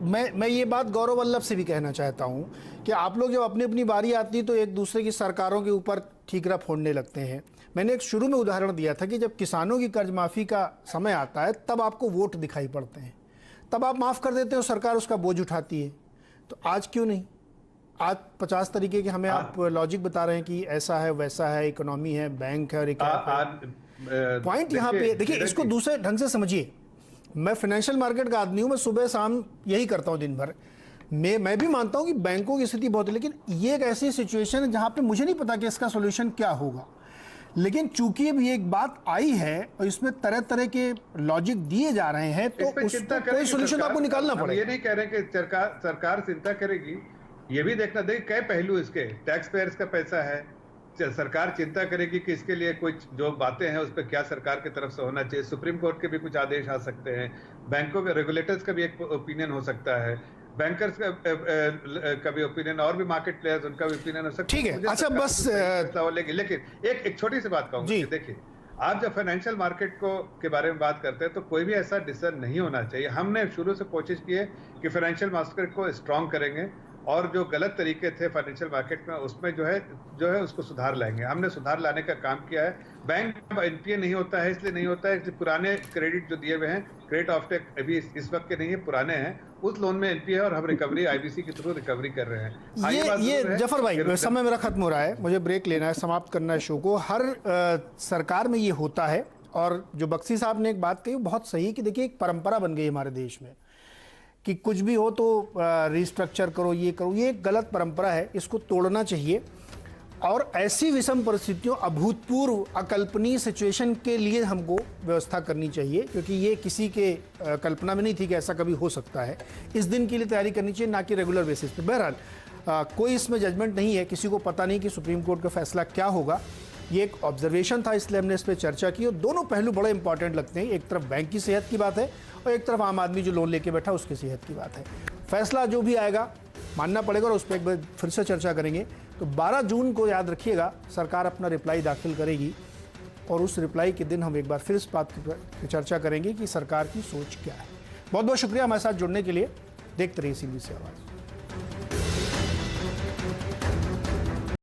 मैं ये बात गौरव वल्लभ से भी कहना चाहता हूं कि आप लोग जब अपनी अपनी बारी आती है तो एक दूसरे की सरकारों के ऊपर ठीकरा फोड़ने लगते हैं। मैंने एक शुरू में उदाहरण दिया था कि जब किसानों की कर्ज माफी का समय आता है तब आपको वोट दिखाई पड़ते हैं, तब आप माफ कर देते हो, सरकार उसका बोझ उठाती है। तो आज क्यों नहीं? आज 50 तरीके के हमें आप लॉजिक बता रहे हैं कि ऐसा है, वैसा है, इकोनॉमी है, बैंक है, और पॉइंट यहाँ पे देखिए, इसको दूसरे ढंग से समझिए। मैं फाइनेंशियल मार्केट का आदमी हूँ, मैं सुबह शाम यही करता हूँ दिन भर। मैं भी मानता हूँ कि बैंकों की स्थिति बहुत है, लेकिन ये एक ऐसी सिचुएशन है जहाँ पे मुझे नहीं पता कि इसका सोल्यूशन क्या होगा। लेकिन चूंकि अभी एक बात आई है और इसमें तरह तरह के लॉजिक दिए जा रहे हैं, तो उसका कोई सोल्यूशन आपको निकालना पड़ेगा। ये नहीं कह रहे कि सरकार चिंता करेगी, ये भी देखना, देखिए कई पहलू इसके, टैक्स पेयर्स का पैसा है, सरकार चिंता करेगी कि इसके लिए कुछ जो बातें हैं उस पर क्या सरकार की तरफ से होना चाहिए। सुप्रीम कोर्ट के भी कुछ आदेश आ सकते हैं, बैंकों के रेगुलेटर्स का भी एक ओपिनियन हो सकता है, बैंकर्स का भी ओपिनियन, और भी मार्केट प्लेयर्स उनका भी ओपिनियन हो सकता है। ठीक है, अच्छा बस लेकिन एक छोटी सी बात कहूंगा, देखिए आप जब फाइनेंशियल मार्केट के बारे में बात करते हैं तो कोई भी ऐसा डिसीजन नहीं होना चाहिए। हमने शुरू से कोशिश की है कि फाइनेंशियल मार्केट को स्ट्रांग करेंगे, और जो गलत तरीके थे फाइनेंशियल मार्केट में उसमें जो है उसको सुधार लाएंगे। हमने सुधार लाने का काम किया है। बैंक एनपीए नहीं होता है, इसलिए नहीं होता है कि पुराने क्रेडिट जो दिए हुए हैं, क्रेडिट ऑफटेक अभी इस वक्त के नहीं है, पुराने हैं, उस लोन में एनपीए है, और हम रिकवरी आईबीसी के थ्रू रिकवरी कर रहे हैं। ये जफर भाई, समय मेरा खत्म हो रहा है, मुझे ब्रेक लेना है, समाप्त करना है शो को। हर सरकार में ये होता है, और जो बख्शी साहब ने एक बात कही बहुत सही कि देखिए एक परंपरा बन गई हमारे देश में कि कुछ भी हो तो रिस्ट्रक्चर करो, ये करो, ये एक गलत परंपरा है, इसको तोड़ना चाहिए। और ऐसी विषम परिस्थितियों, अभूतपूर्व, अकल्पनीय सिचुएशन के लिए हमको व्यवस्था करनी चाहिए, क्योंकि ये किसी के कल्पना में नहीं थी कि ऐसा कभी हो सकता है। इस दिन के लिए तैयारी करनी चाहिए, ना कि रेगुलर बेसिस पे। बहरहाल कोई इसमें जजमेंट नहीं है, किसी को पता नहीं कि सुप्रीम कोर्ट का फैसला क्या होगा। ये एक ऑब्जर्वेशन था, इसलिए हमने इस पर चर्चा की, और दोनों पहलू बड़े इंपॉर्टेंट लगते हैं। एक तरफ बैंक की सेहत की बात है, और एक तरफ आम आदमी जो लोन लेके बैठा उसकी सेहत की बात है। फैसला जो भी आएगा मानना पड़ेगा, और उस पर एक बार फिर से चर्चा करेंगे। तो 12 जून को याद रखिएगा, सरकार अपना रिप्लाई दाखिल करेगी, और उस रिप्लाई के दिन हम एक बार फिर इस बात की चर्चा करेंगे कि सरकार की सोच क्या है। बहुत बहुत शुक्रिया हमारे साथ जुड़ने के लिए। देखते रहिए CNBC आवाज़।